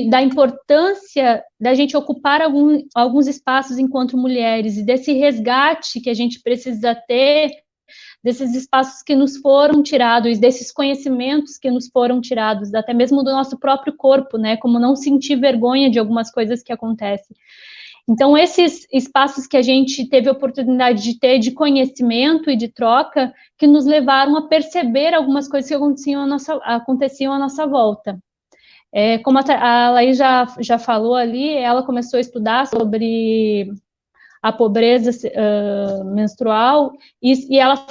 da importância da gente ocupar alguns espaços enquanto mulheres, e desse resgate que a gente precisa ter desses espaços que nos foram tirados, desses conhecimentos que nos foram tirados, até mesmo do nosso próprio corpo, né? Como não sentir vergonha de algumas coisas que acontecem. Então, esses espaços que a gente teve a oportunidade de ter de conhecimento e de troca, que nos levaram a perceber algumas coisas que aconteciam à nossa volta. Como a Laís já falou ali, ela começou a estudar sobre a pobreza menstrual, e ela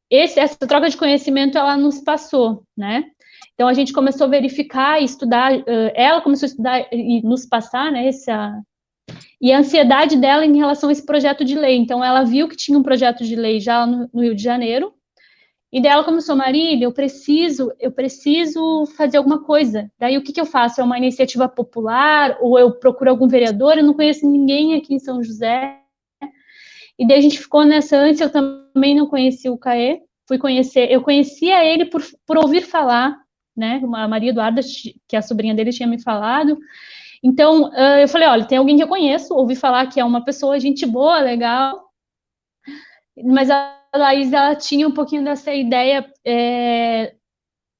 essa troca de conhecimento, ela nos passou, né? Então, a gente começou a verificar e estudar, ela começou a estudar e nos passar, né, e a ansiedade dela em relação a esse projeto de lei. Então, ela viu que tinha um projeto de lei já no Rio de Janeiro, e daí ela começou: Marília, eu preciso fazer alguma coisa. Daí, o que eu faço? É uma iniciativa popular, ou eu procuro algum vereador? Eu não conheço ninguém aqui em São José. E daí a gente ficou nessa ânsia. Eu também não conhecia o CAE, eu conhecia ele por ouvir falar, né? A Maria Eduarda, que é a sobrinha dele, tinha me falado. Então, eu falei: olha, tem alguém que eu conheço, ouvi falar que é uma pessoa, gente boa, legal, mas a Laís, ela tinha um pouquinho dessa ideia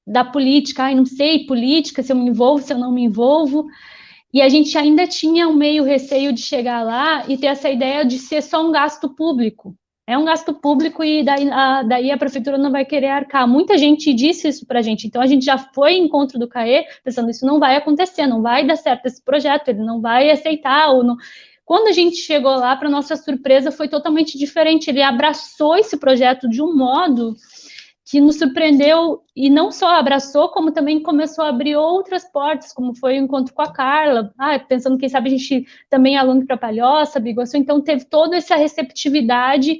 da política. Não sei, política, se eu me envolvo, se eu não me envolvo. E a gente ainda tinha um meio receio de chegar lá e ter essa ideia de ser só um gasto público. É um gasto público, e daí a prefeitura não vai querer arcar. Muita gente disse isso para a gente. Então, a gente já foi em encontro do CAE pensando: isso não vai acontecer, não vai dar certo esse projeto, ele não vai aceitar. Ou não. Quando a gente chegou lá, para nossa surpresa, foi totalmente diferente. Ele abraçou esse projeto de um modo que nos surpreendeu, e não só abraçou, como também começou a abrir outras portas, como foi o encontro com a Carla, pensando, quem sabe, a gente também é aluno para Palhoça, Biguaçu. Então, teve toda essa receptividade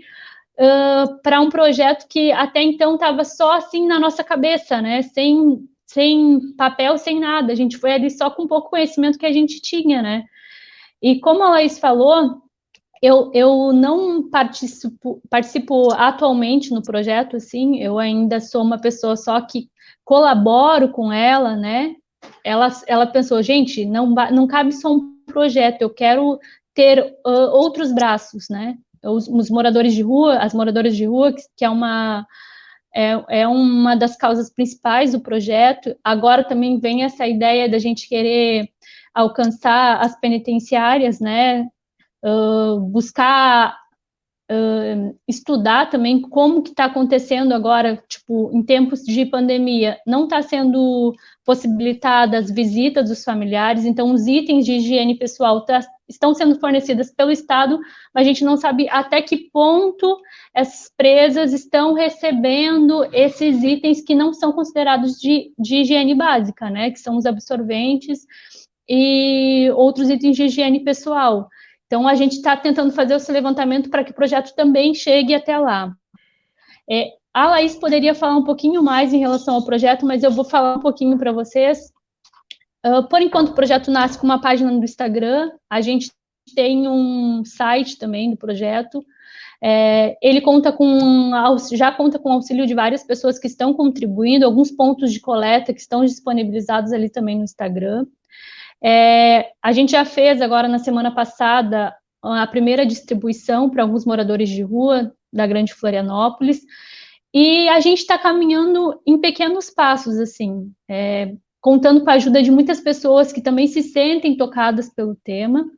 para um projeto que até então estava só assim na nossa cabeça, né? Sem sem papel, sem nada. A gente foi ali só com pouco conhecimento que a gente tinha, né? E como a Laís falou, eu não participo atualmente no projeto, assim, eu ainda sou uma pessoa só que colaboro com ela, né? Ela pensou, gente, não cabe só um projeto, eu quero ter outros braços, né? Os moradores de rua, as moradoras de rua, que é uma das causas principais do projeto. Agora também vem essa ideia da gente querer alcançar as penitenciárias, né? Buscar estudar também como que está acontecendo agora, tipo, em tempos de pandemia, não está sendo possibilitadas visitas dos familiares, então os itens de higiene pessoal estão sendo fornecidos pelo Estado, mas a gente não sabe até que ponto essas presas estão recebendo esses itens que não são considerados de higiene básica, né, que são os absorventes e outros itens de higiene pessoal. Então, a gente está tentando fazer esse levantamento para que o projeto também chegue até lá. A Laís poderia falar um pouquinho mais em relação ao projeto, mas eu vou falar um pouquinho para vocês. Por enquanto, o projeto nasce com uma página no Instagram, a gente tem um site também do projeto. Ele já conta com o auxílio de várias pessoas que estão contribuindo, alguns pontos de coleta que estão disponibilizados ali também no Instagram. A gente já fez agora na semana passada a primeira distribuição para alguns moradores de rua da Grande Florianópolis, e a gente está caminhando em pequenos passos, assim, contando com a ajuda de muitas pessoas que também se sentem tocadas pelo tema,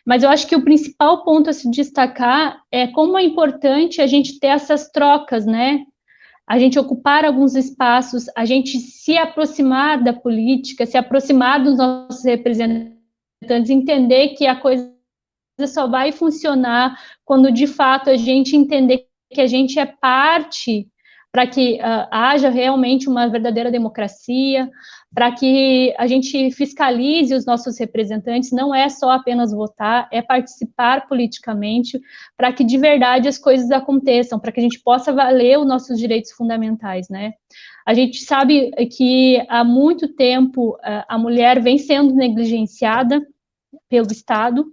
mas eu acho que o principal ponto a se destacar é como é importante a gente ter essas trocas, né? A gente ocupar alguns espaços, a gente se aproximar da política, se aproximar dos nossos representantes, entender que a coisa só vai funcionar quando, de fato, a gente entender que a gente é parte para que haja realmente uma verdadeira democracia, para que a gente fiscalize os nossos representantes, não é só apenas votar, é participar politicamente, para que de verdade as coisas aconteçam, para que a gente possa valer os nossos direitos fundamentais, né? A gente sabe que há muito tempo a mulher vem sendo negligenciada pelo Estado.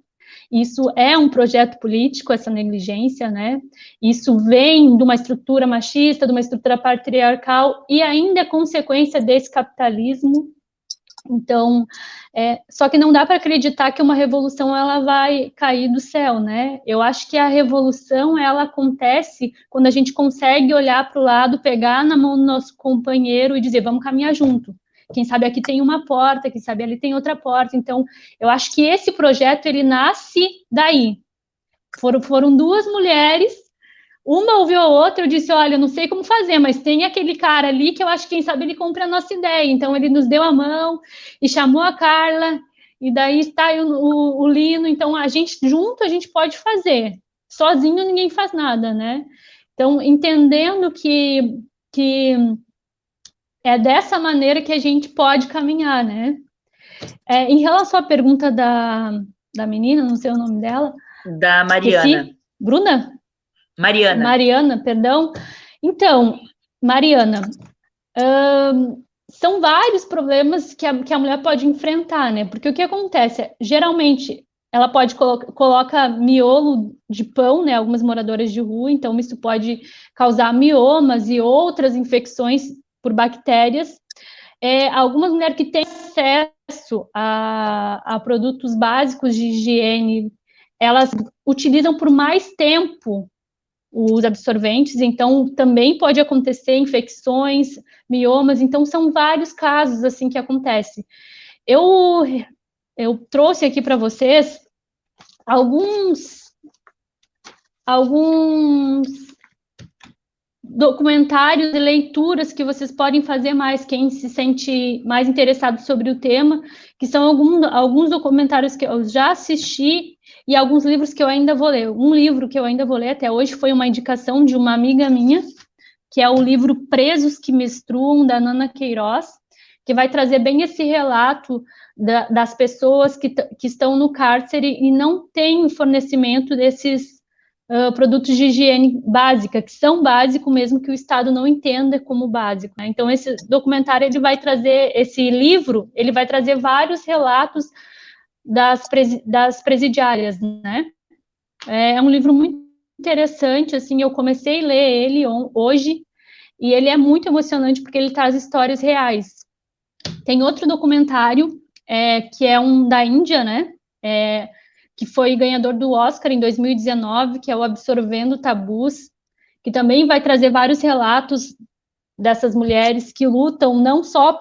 Isso é um projeto político, essa negligência, né? Isso vem de uma estrutura machista, de uma estrutura patriarcal, e ainda é consequência desse capitalismo. Então, só que não dá para acreditar que uma revolução ela vai cair do céu, né? Eu acho que a revolução ela acontece quando a gente consegue olhar para o lado, pegar na mão do nosso companheiro e dizer, vamos caminhar junto. Quem sabe aqui tem uma porta, quem sabe ali tem outra porta. Então, eu acho que esse projeto, ele nasce daí. Foram duas mulheres, uma ouviu a outra, eu disse, olha, eu não sei como fazer, mas tem aquele cara ali que eu acho que, quem sabe, ele compra a nossa ideia. Então, ele nos deu a mão e chamou a Carla, e daí está o Lino. Então, a gente, junto, a gente pode fazer. Sozinho, ninguém faz nada, né? Então, entendendo que é dessa maneira que a gente pode caminhar, né? Em relação à pergunta da menina, não sei o nome dela.
Da Mariana.
Esqueci. Bruna?
Mariana,
perdão. Então, Mariana, são vários problemas que a mulher pode enfrentar, né? Porque o que acontece? Geralmente, ela pode coloca miolo de pão, né? Algumas moradoras de rua, então isso pode causar miomas e outras infecções por bactérias. Algumas mulheres que têm acesso a produtos básicos de higiene, elas utilizam por mais tempo os absorventes, então também pode acontecer infecções, miomas, então são vários casos assim que acontecem. Eu trouxe aqui para vocês alguns documentários e leituras que vocês podem fazer mais, quem se sente mais interessado sobre o tema, que são alguns documentários que eu já assisti e alguns livros que eu ainda vou ler. Um livro que eu ainda vou ler até hoje foi uma indicação de uma amiga minha, que é o livro Presos que Menstruam, da Nana Queiroz, que vai trazer bem esse relato das pessoas que estão no cárcere e não têm o fornecimento desses produtos de higiene básica, que são básicos mesmo que o Estado não entenda como básico, né? Então, esse documentário, esse livro, ele vai trazer vários relatos das presidiárias, né? É um livro muito interessante, assim, eu comecei a ler ele hoje, e ele é muito emocionante porque ele traz histórias reais. Tem outro documentário, que é um da Índia, né? Que foi ganhador do Oscar em 2019, que é o Absorvendo Tabus, que também vai trazer vários relatos dessas mulheres que lutam não só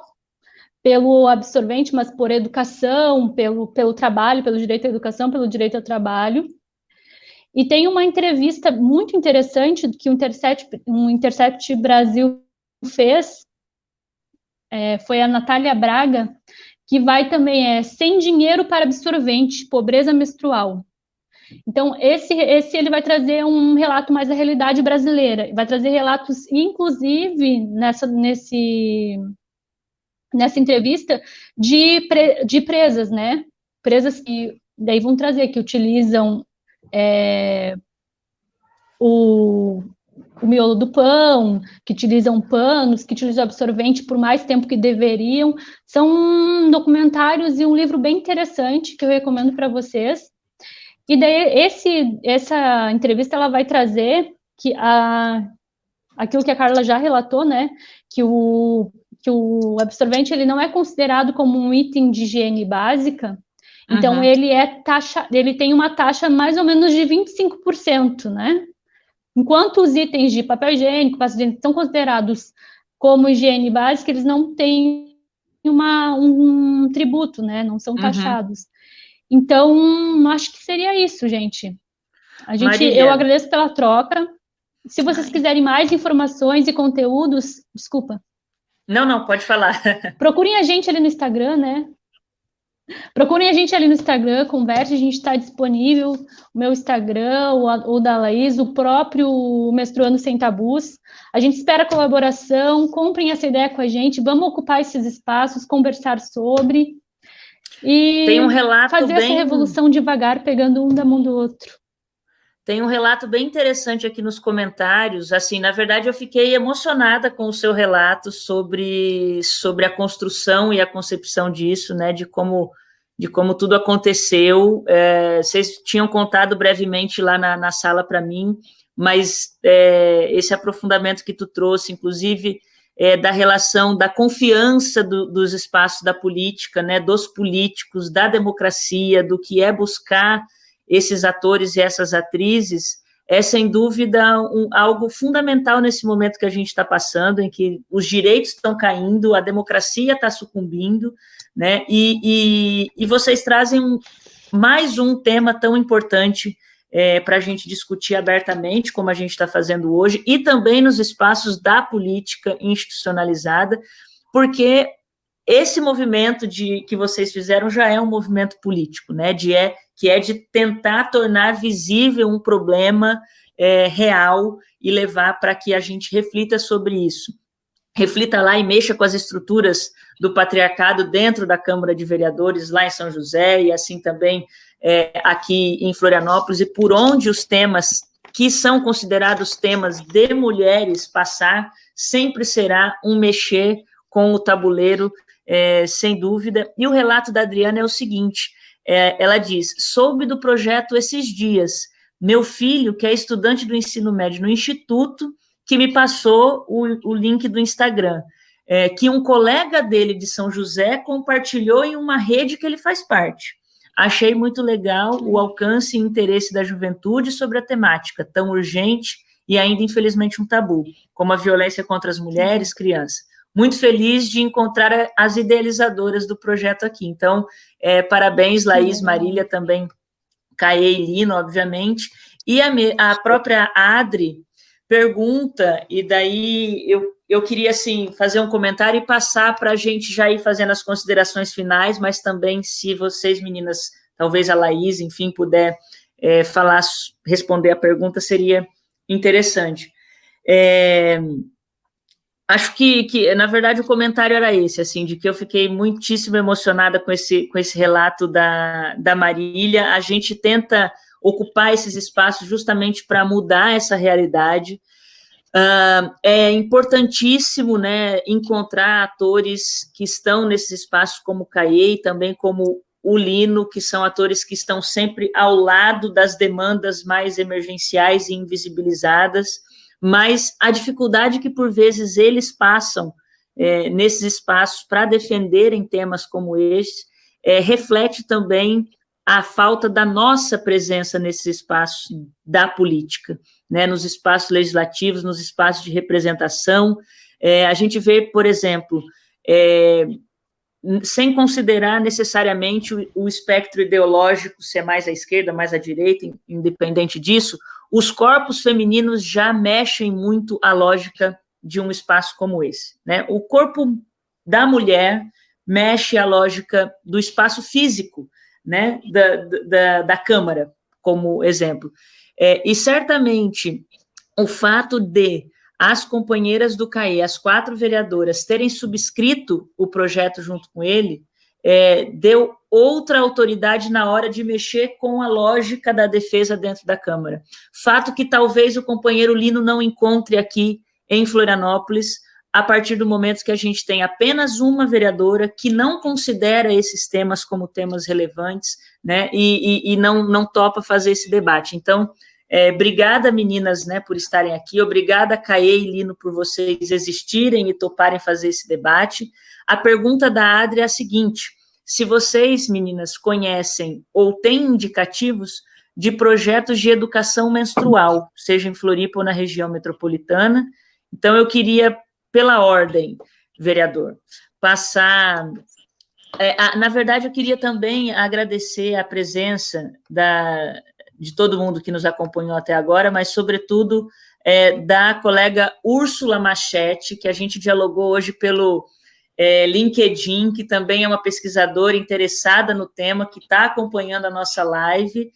pelo absorvente, mas por educação, pelo trabalho, pelo direito à educação, pelo direito ao trabalho. E tem uma entrevista muito interessante que o Intercept Brasil fez, foi a Natália Braga, que vai também Sem Dinheiro para Absorvente, Pobreza Menstrual. Então, esse ele vai trazer um relato mais da realidade brasileira, vai trazer relatos, inclusive, nessa entrevista, de presas, né? Presas que daí vão trazer, que utilizam o miolo do pão, que utilizam panos, que utilizam absorvente por mais tempo que deveriam. São documentários e um livro bem interessante que eu recomendo para vocês. E daí essa entrevista ela vai trazer aquilo que a Carla já relatou, né? Que o absorvente ele não é considerado como um item de higiene básica. Então, ele tem uma taxa mais ou menos de 25%, né? Enquanto os itens de papel higiênico, pasta higiênica, são considerados como higiene básica, eles não têm um tributo, né? Não são taxados. Então, acho que seria isso, gente. Eu agradeço pela troca. Se vocês quiserem mais informações e conteúdos, desculpa.
Não, pode falar.
Procurem a gente ali no Instagram, né? Procurem a gente ali no Instagram, converse, a gente está disponível, o meu Instagram, o da Laís, o próprio Menstruando Sem Tabus. A gente espera colaboração, comprem essa ideia com a gente, vamos ocupar esses espaços, conversar sobre e
tem um relato
fazer essa revolução devagar, pegando um da mão do outro.
Tem um relato bem interessante aqui nos comentários. Assim, na verdade, eu fiquei emocionada com o seu relato sobre a construção e a concepção disso, né? De como tudo aconteceu. Vocês tinham contado brevemente lá na sala para mim, mas esse aprofundamento que tu trouxe, inclusive, da relação, da confiança dos espaços da política, né? Dos políticos, da democracia, do que é buscar esses atores e essas atrizes, é sem dúvida algo fundamental nesse momento que a gente está passando, em que os direitos estão caindo, a democracia está sucumbindo, né? E vocês trazem mais um tema tão importante para a gente discutir abertamente, como a gente está fazendo hoje, e também nos espaços da política institucionalizada, porque esse movimento que vocês fizeram já é um movimento político, né? Que é de tentar tornar visível um problema real e levar para que a gente reflita sobre isso. Reflita lá e mexa com as estruturas do patriarcado dentro da Câmara de Vereadores, lá em São José, e assim também aqui em Florianópolis, e por onde os temas que são considerados temas de mulheres passar, sempre será um mexer com o tabuleiro, sem dúvida. E o relato da Adriana é o seguinte, ela diz, soube do projeto esses dias, meu filho, que é estudante do ensino médio no Instituto, que me passou o link do Instagram, que um colega dele de São José compartilhou em uma rede que ele faz parte. Achei muito legal o alcance e interesse da juventude sobre a temática, tão urgente e ainda, infelizmente, um tabu, como a violência contra as mulheres, crianças. Muito feliz de encontrar as idealizadoras do projeto aqui. Então, parabéns, Laís, Marília, também, Caê e Lino, obviamente. E a própria Adri pergunta, e daí eu queria, assim, fazer um comentário e passar para a gente já ir fazendo as considerações finais, mas também, se vocês, meninas, talvez a Laís, enfim, puder responder a pergunta, seria interessante. Acho que, na verdade, o comentário era esse, assim, de que eu fiquei muitíssimo emocionada com esse relato da Marília. A gente tenta ocupar esses espaços justamente para mudar essa realidade. É importantíssimo, né, encontrar atores que estão nesses espaços como o CAE e também como o Lino, que são atores que estão sempre ao lado das demandas mais emergenciais e invisibilizadas, mas a dificuldade que, por vezes, eles passam nesses espaços para defenderem temas como este, reflete também a falta da nossa presença nesses espaços da política, né, nos espaços legislativos, nos espaços de representação. A gente vê, por exemplo, sem considerar necessariamente o espectro ideológico ser mais à esquerda, mais à direita, independente disso, os corpos femininos já mexem muito a lógica de um espaço como esse, né? O corpo da mulher mexe a lógica do espaço físico, né, da Câmara, como exemplo. E certamente o fato de as companheiras do CAE, as 4 vereadoras, terem subscrito o projeto junto com ele, deu outra autoridade na hora de mexer com a lógica da defesa dentro da Câmara. Fato que talvez o companheiro Lino não encontre aqui em Florianópolis, a partir do momento que a gente tem apenas uma vereadora que não considera esses temas como temas relevantes, né, e não topa fazer esse debate. Então, obrigada, meninas, né, por estarem aqui, obrigada, Caê e Lino, por vocês existirem e toparem fazer esse debate. A pergunta da Adri é a seguinte: se vocês, meninas, conhecem ou têm indicativos de projetos de educação menstrual, seja em Floripa ou na região metropolitana. Então, eu queria, pela ordem, vereador, passar... na verdade, eu queria também agradecer a presença de todo mundo que nos acompanhou até agora, mas, sobretudo, da colega Úrsula Machete, que a gente dialogou hoje pelo LinkedIn, que também é uma pesquisadora interessada no tema, que está acompanhando a nossa live.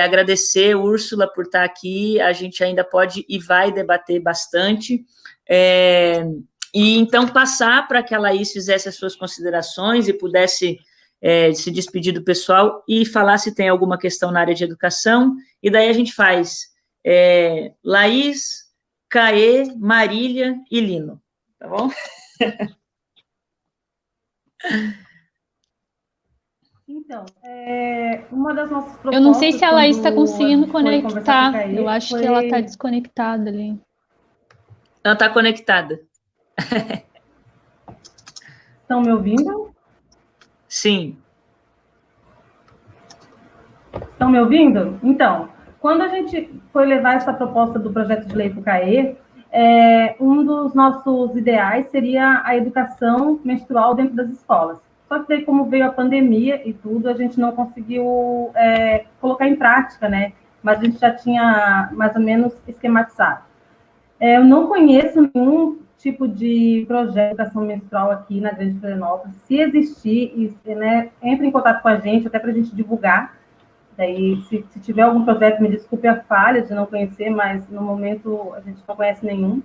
Agradecer, Úrsula, por estar aqui, a gente ainda pode e vai debater bastante. E, então, passar para que a Laís fizesse as suas considerações e pudesse se despedir do pessoal e falar se tem alguma questão na área de educação, e daí a gente faz Laís, Caê, Marília e Lino, tá bom?
Então, uma das nossas propostas...
Eu não sei se a Laís está conseguindo conectar, eu acho que ela está desconectada ali.
Ela está conectada.
Estão me ouvindo?
Sim.
Estão me ouvindo? Então, quando a gente foi levar essa proposta do projeto de lei para o CAE, um dos nossos ideais seria a educação menstrual dentro das escolas. Só que daí, como veio a pandemia e tudo, a gente não conseguiu colocar em prática, né? Mas a gente já tinha mais ou menos esquematizado. Eu não conheço nenhum tipo de projeto de educação menstrual aqui na Grande Florianópolis. Se existir, né, entre em contato com a gente, até para a gente divulgar. Daí, se tiver algum projeto, me desculpe a falha de não conhecer, mas no momento a gente não conhece nenhum.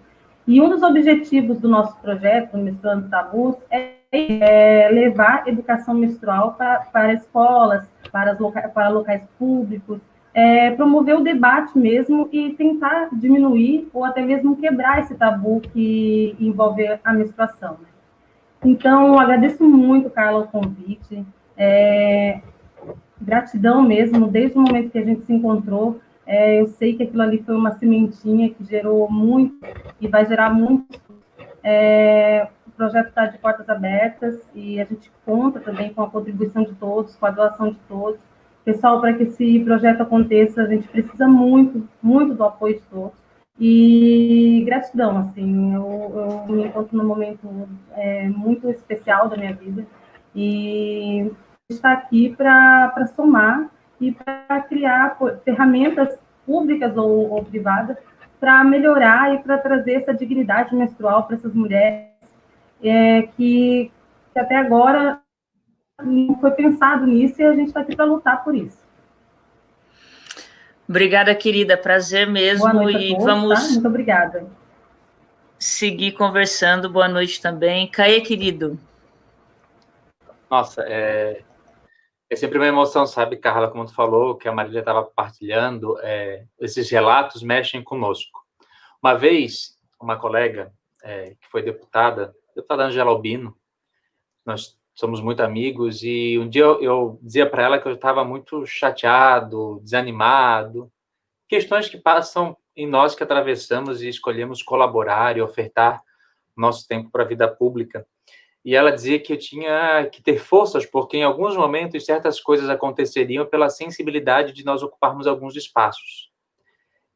E um dos objetivos do nosso projeto, Menstruando Tabus, é levar educação menstrual para escolas, para locais públicos, promover o debate mesmo e tentar diminuir ou até mesmo quebrar esse tabu que envolve a menstruação, né? Então, agradeço muito, Carla, o convite. Gratidão mesmo, desde o momento que a gente se encontrou. Eu sei que aquilo ali foi uma sementinha que gerou muito e vai gerar muito. O projeto está de portas abertas e a gente conta também com a contribuição de todos, com a doação de todos. Pessoal, para que esse projeto aconteça, a gente precisa muito, muito do apoio de todos. E gratidão, assim, eu me encontro num momento muito especial da minha vida e está aqui para somar e para criar ferramentas públicas ou privadas para melhorar e para trazer essa dignidade menstrual para essas mulheres que até agora não foi pensado nisso e a gente está aqui para lutar por isso.
Obrigada, querida, prazer mesmo.
Boa noite a todos,
vamos
tá? Muito obrigada.
Seguir conversando. Boa noite também. Caê, querido.
Nossa, É sempre uma emoção, sabe, Carla, como tu falou, que a Marília estava partilhando, esses relatos mexem conosco. Uma vez, uma colega, que foi deputada Angela Albino, nós somos muito amigos, e um dia eu dizia para ela que eu estava muito chateado, desanimado, questões que passam em nós que atravessamos e escolhemos colaborar e ofertar nosso tempo para a vida pública. E ela dizia que eu tinha que ter forças, porque em alguns momentos certas coisas aconteceriam pela sensibilidade de nós ocuparmos alguns espaços.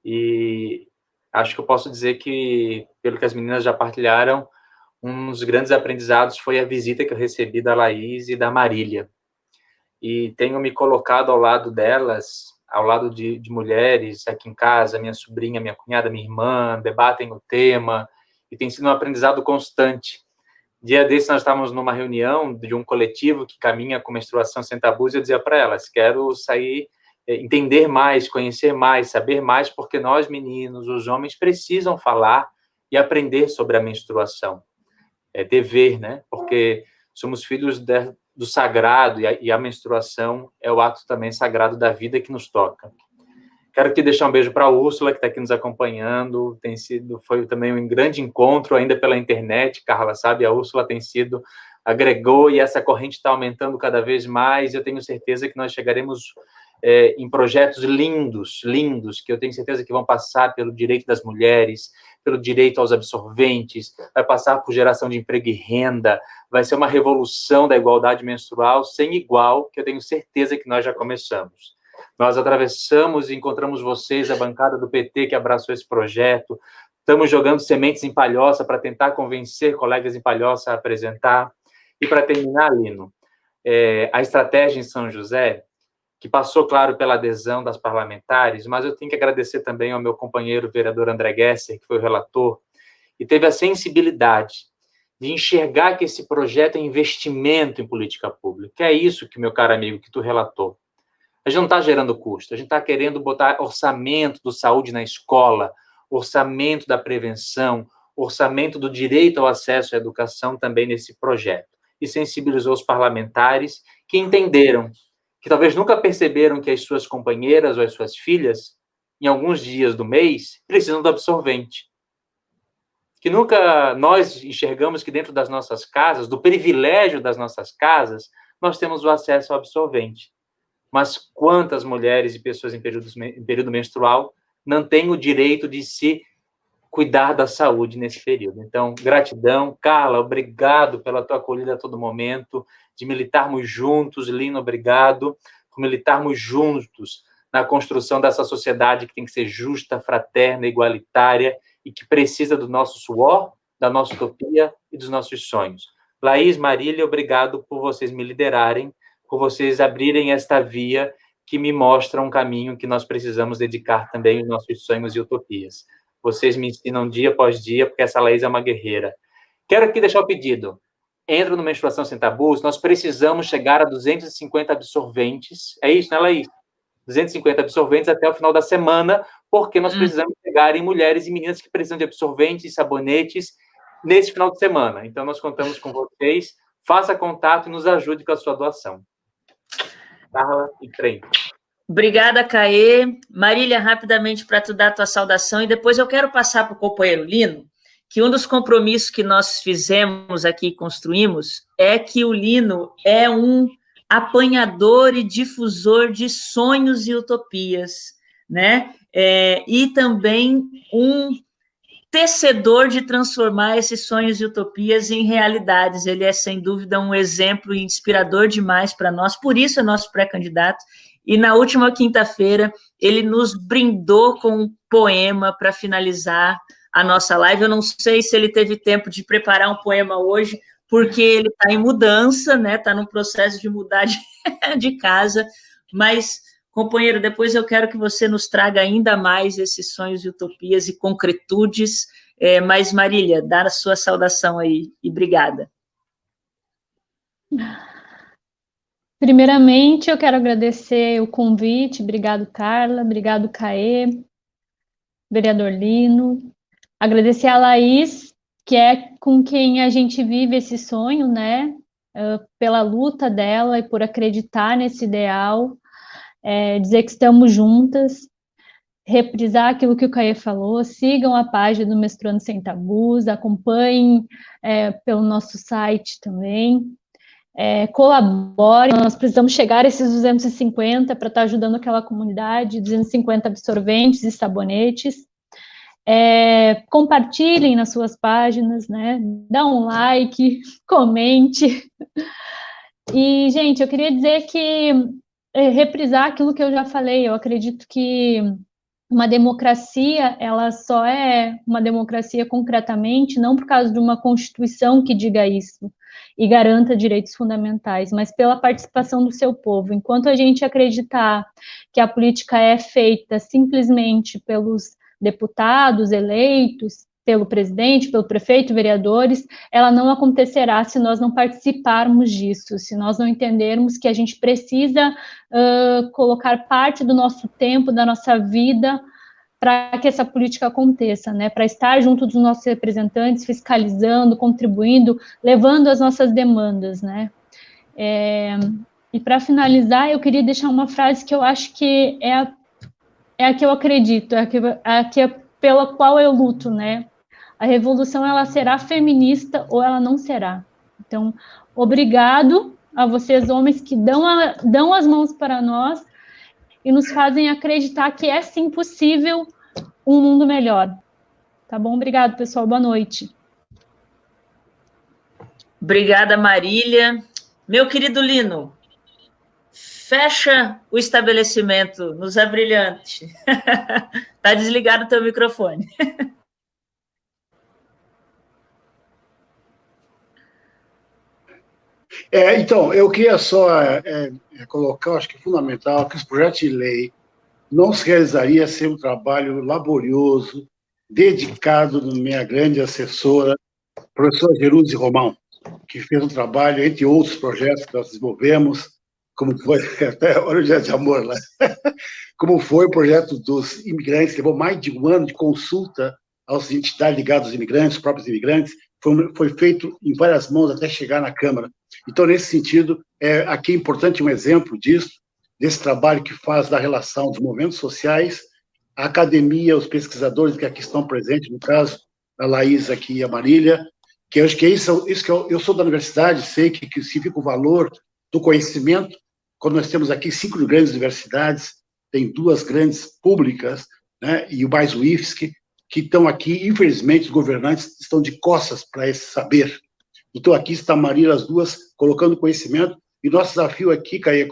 E acho que eu posso dizer que, pelo que as meninas já partilharam, um dos grandes aprendizados foi a visita que eu recebi da Laís e da Marília. E tenho me colocado ao lado delas, ao lado de mulheres aqui em casa, minha sobrinha, minha cunhada, minha irmã, debatem o tema, e tem sido um aprendizado constante. Dia desse, nós estávamos numa reunião de um coletivo que caminha com menstruação sem tabus, e eu dizia para elas, quero sair, entender mais, conhecer mais, saber mais, porque nós, meninos, os homens, precisam falar e aprender sobre a menstruação. É dever, né? Porque somos filhos do sagrado, e a menstruação é o ato também sagrado da vida que nos toca. Quero aqui deixar um beijo para a Úrsula, que está aqui nos acompanhando. Foi também um grande encontro, ainda pela internet, Carla, sabe? A Úrsula agregou, e essa corrente está aumentando cada vez mais. Eu tenho certeza que nós chegaremos em projetos lindos, lindos, que eu tenho certeza que vão passar pelo direito das mulheres, pelo direito aos absorventes, vai passar por geração de emprego e renda, vai ser uma revolução da igualdade menstrual sem igual, que eu tenho certeza que nós já começamos. Nós atravessamos e encontramos vocês, a bancada do PT que abraçou esse projeto, estamos jogando sementes em Palhoça para tentar convencer colegas em Palhoça a apresentar. E para terminar, Lino, a estratégia em São José, que passou, claro, pela adesão das parlamentares, mas eu tenho que agradecer também ao meu companheiro vereador André Gesser, que foi o relator, e teve a sensibilidade de enxergar que esse projeto é investimento em política pública. É isso que, meu caro amigo, que tu relatou. A gente não está gerando custo, a gente está querendo botar orçamento do saúde na escola, orçamento da prevenção, orçamento do direito ao acesso à educação também nesse projeto. E sensibilizou os parlamentares que entenderam, que talvez nunca perceberam que as suas companheiras ou as suas filhas, em alguns dias do mês, precisam do absorvente. Que nunca nós enxergamos que dentro das nossas casas, do privilégio das nossas casas, nós temos o acesso ao absorvente. Mas quantas mulheres e pessoas em período menstrual não têm o direito de se cuidar da saúde nesse período? Então, gratidão. Carla, obrigado pela tua acolhida a todo momento, de militarmos juntos. Lino, obrigado por militarmos juntos na construção dessa sociedade que tem que ser justa, fraterna, igualitária e que precisa do nosso suor, da nossa utopia e dos nossos sonhos. Laís, Marília, obrigado por vocês me liderarem, por vocês abrirem esta via que me mostra um caminho que nós precisamos dedicar também aos nossos sonhos e utopias. Vocês me ensinam dia após dia, porque essa Laís é uma guerreira. Quero aqui deixar o pedido. Entra no Menstruação Sem Tabus, nós precisamos chegar a 250 absorventes. É isso, né, Laís? 250 absorventes até o final da semana, porque nós precisamos chegar em mulheres e meninas que precisam de absorventes e sabonetes nesse final de semana. Então, nós contamos com vocês. Faça contato e nos ajude com a sua doação. Carla, em frente.
Obrigada, Caê. Marília, rapidamente para tu dar a tua saudação, e depois eu quero passar para o companheiro Lino, que um dos compromissos que nós fizemos aqui, construímos, é que o Lino é um apanhador e difusor de sonhos e utopias, né? E também um tecedor de transformar esses sonhos e utopias em realidades. Ele é, sem dúvida, um exemplo inspirador demais para nós, por isso é nosso pré-candidato. E na última quinta-feira, ele nos brindou com um poema para finalizar a nossa live. Eu não sei se ele teve tempo de preparar um poema hoje, porque ele está em mudança, né? Está no processo de mudar de casa, mas, companheiro, depois eu quero que você nos traga ainda mais esses sonhos e utopias e concretudes, mas, Marília, dá a sua saudação aí, e obrigada.
Primeiramente, eu quero agradecer o convite, obrigado, Carla, obrigado, Caê, vereador Lino, agradecer a Laís, que é com quem a gente vive esse sonho, né? pela luta dela e por acreditar nesse ideal, dizer que estamos juntas, reprisar aquilo que o Caê falou, sigam a página do Mestrando Sem Tabus, acompanhem pelo nosso site também, colaborem, nós precisamos chegar a esses 250 para estar ajudando aquela comunidade, 250 absorventes e sabonetes, compartilhem nas suas páginas, né, dá um like, comente, e, gente, eu queria dizer que, reprisar aquilo que eu já falei, eu acredito que uma democracia, ela só é uma democracia concretamente, não por causa de uma Constituição que diga isso e garanta direitos fundamentais, mas pela participação do seu povo. Enquanto a gente acreditar que a política é feita simplesmente pelos deputados eleitos, pelo presidente, pelo prefeito, vereadores, ela não acontecerá se nós não participarmos disso, se nós não entendermos que a gente precisa colocar parte do nosso tempo, da nossa vida, para que essa política aconteça, né? Para estar junto dos nossos representantes, fiscalizando, contribuindo, levando as nossas demandas, né? E para finalizar, eu queria deixar uma frase que eu acho que é a que eu acredito, é a que é pela qual eu luto, né? A revolução, ela será feminista ou ela não será. Então, obrigado a vocês, homens, que dão as mãos para nós e nos fazem acreditar que é, sim, possível um mundo melhor. Tá bom? Obrigado, pessoal. Boa noite.
Obrigada, Marília. Meu querido Lino, fecha o estabelecimento, nos abrilhante. Está desligado o teu microfone.
Então, eu queria só colocar, acho que é fundamental, que os projetos de lei não se realizaria sem um trabalho laborioso, dedicado da minha grande assessora, professora Geruse Romão, que fez um trabalho, entre outros projetos que nós desenvolvemos, como foi, até olha o dia de amor lá, como foi o projeto dos imigrantes, levou mais de um ano de consulta às entidades ligadas aos imigrantes, os próprios imigrantes, foi feito em várias mãos até chegar na Câmara. Então, nesse sentido, aqui é importante um exemplo disso, desse trabalho que faz da relação dos movimentos sociais, a academia, os pesquisadores que aqui estão presentes, no caso, a Laís aqui e a Marília, que eu acho que é isso que eu sou da universidade, sei que significa o valor do conhecimento, quando nós temos aqui 5 grandes universidades, tem 2 grandes públicas, né, e mais o IFSC, que estão aqui, infelizmente, os governantes estão de costas para esse saber. Então, aqui está a Marília, as duas, colocando conhecimento, e nosso desafio aqui, Caê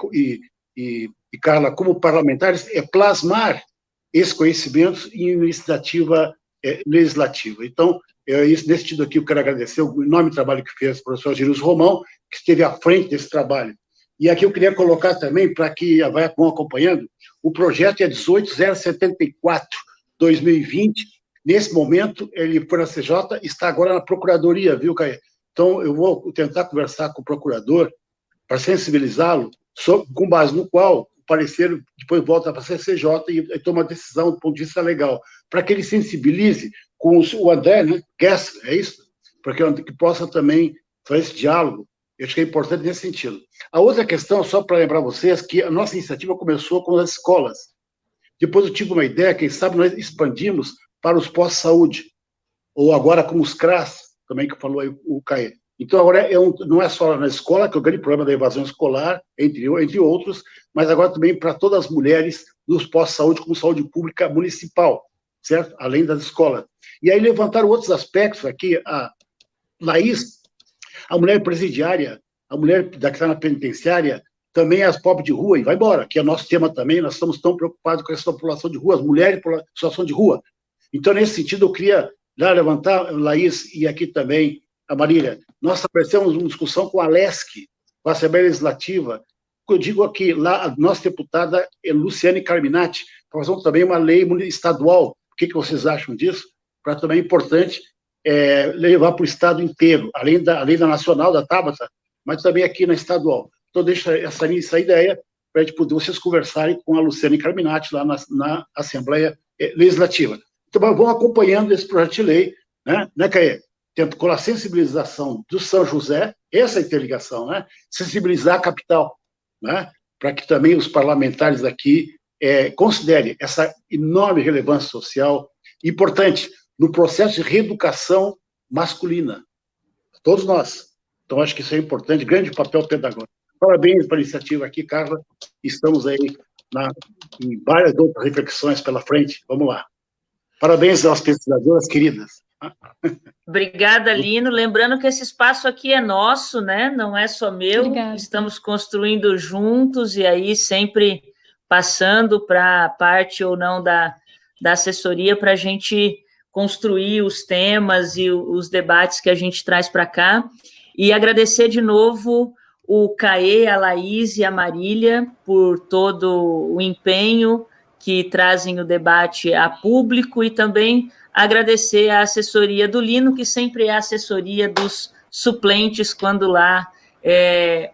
e Carla, como parlamentares, é plasmar esses conhecimentos em iniciativa legislativa. Então, nesse sentido aqui, eu quero agradecer o enorme trabalho que fez o professor Geruse Romão, que esteve à frente desse trabalho. E aqui eu queria colocar também, para que vão acompanhando, o projeto é 18.074/2020. Nesse momento, ele foi na CJ, está agora na Procuradoria, viu, Caê? Então, eu vou tentar conversar com o procurador para sensibilizá-lo, com base no qual o parecer depois volta para a CCJ e toma uma decisão do ponto de vista legal, para que ele sensibilize com o André, né, Gessler, é isso? Para que possa também fazer esse diálogo. Eu acho que é importante nesse sentido. A outra questão, só para lembrar vocês, que a nossa iniciativa começou com as escolas. Depois eu tive uma ideia, quem sabe nós expandimos para os pós-saúde, ou agora com os CRAS, também que falou aí o Caê. Então, agora não é só na escola, que é o grande problema da evasão escolar, entre outros, mas agora também para todas as mulheres dos pós-saúde, como saúde pública municipal, certo? Além das escolas. E aí levantaram outros aspectos aqui, a Laís, a mulher presidiária, a mulher que está na penitenciária, também as pobres de rua, e vai embora, que é nosso tema também, nós estamos tão preocupados com essa população de rua, as mulheres em situação de rua. Então, nesse sentido, eu queria levantar, Laís, e aqui também a Marília, nós estabelecemos uma discussão com a LESC, com a Assembleia Legislativa, eu digo aqui, lá, a nossa deputada é Luciane Carminati, fazendo também uma lei estadual, o que vocês acham disso? Para também é importante levar para o Estado inteiro, além da nacional, da Tabata, mas também aqui na estadual. Então, deixa essa ideia para vocês conversarem com a Luciane Carminati lá na Assembleia Legislativa. Então, vão acompanhando esse projeto de lei, né, Caê? com a sensibilização do São José, essa interligação, né? Sensibilizar a capital, né? Para que também os parlamentares aqui considerem essa enorme relevância social importante no processo de reeducação masculina. Todos nós. Então, acho que isso é importante, grande papel pedagógico. Parabéns pela iniciativa aqui, Carla. Estamos aí em várias outras reflexões pela frente. Vamos lá. Parabéns às pesquisadoras queridas.
Obrigada, Lino. Lembrando que esse espaço aqui é nosso, né? Não é só meu.
Obrigada.
Estamos construindo juntos e aí sempre passando para a parte ou não da assessoria para a gente construir os temas e os debates que a gente traz para cá. E agradecer de novo o Caê, a Laís e a Marília por todo o empenho que trazem o debate a público e também agradecer a assessoria do Lino, que sempre é a assessoria dos suplentes quando lá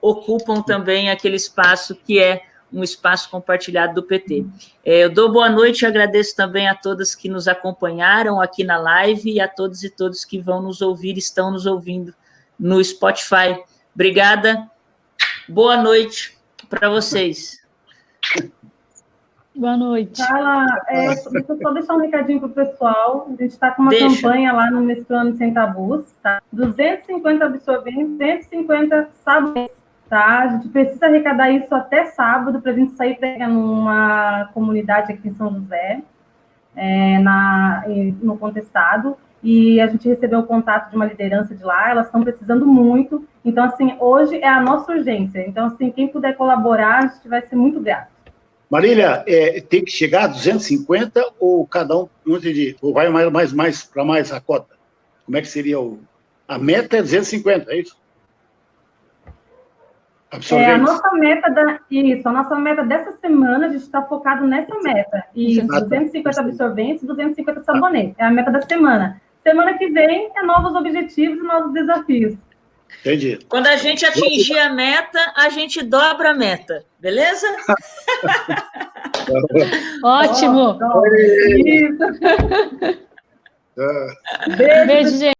ocupam também aquele espaço que é um espaço compartilhado do PT. Eu dou boa noite e agradeço também a todas que nos acompanharam aqui na live e a todos e todos que vão nos ouvir, estão nos ouvindo no Spotify. Obrigada. Boa noite para vocês.
Boa noite.
Carla, deixa eu só deixar um recadinho para o pessoal. A gente está com uma campanha lá no Mestrando Sem Tabus, tá? 250 absorventes, 250 sabonetes, tá? A gente precisa arrecadar isso até sábado para a gente sair pegar numa comunidade aqui em São José, no Contestado. E a gente recebeu o contato de uma liderança de lá, elas estão precisando muito. Então, assim, hoje é a nossa urgência. Então, assim, quem puder colaborar, a gente vai ser muito grato.
Marília, tem que chegar a 250 ou cada um, ou vai mais para mais a cota? Como é que seria a meta é 250, é isso?
A nossa meta dessa semana, a gente está focado nessa meta. Isso, 250 absorventes, 250 sabonetes. É a meta da semana. Semana que vem é novos objetivos e novos desafios.
Entendi.
Quando a gente atingir a meta, a gente dobra a meta, beleza?
Ótimo!
Isso.
Beijo, gente.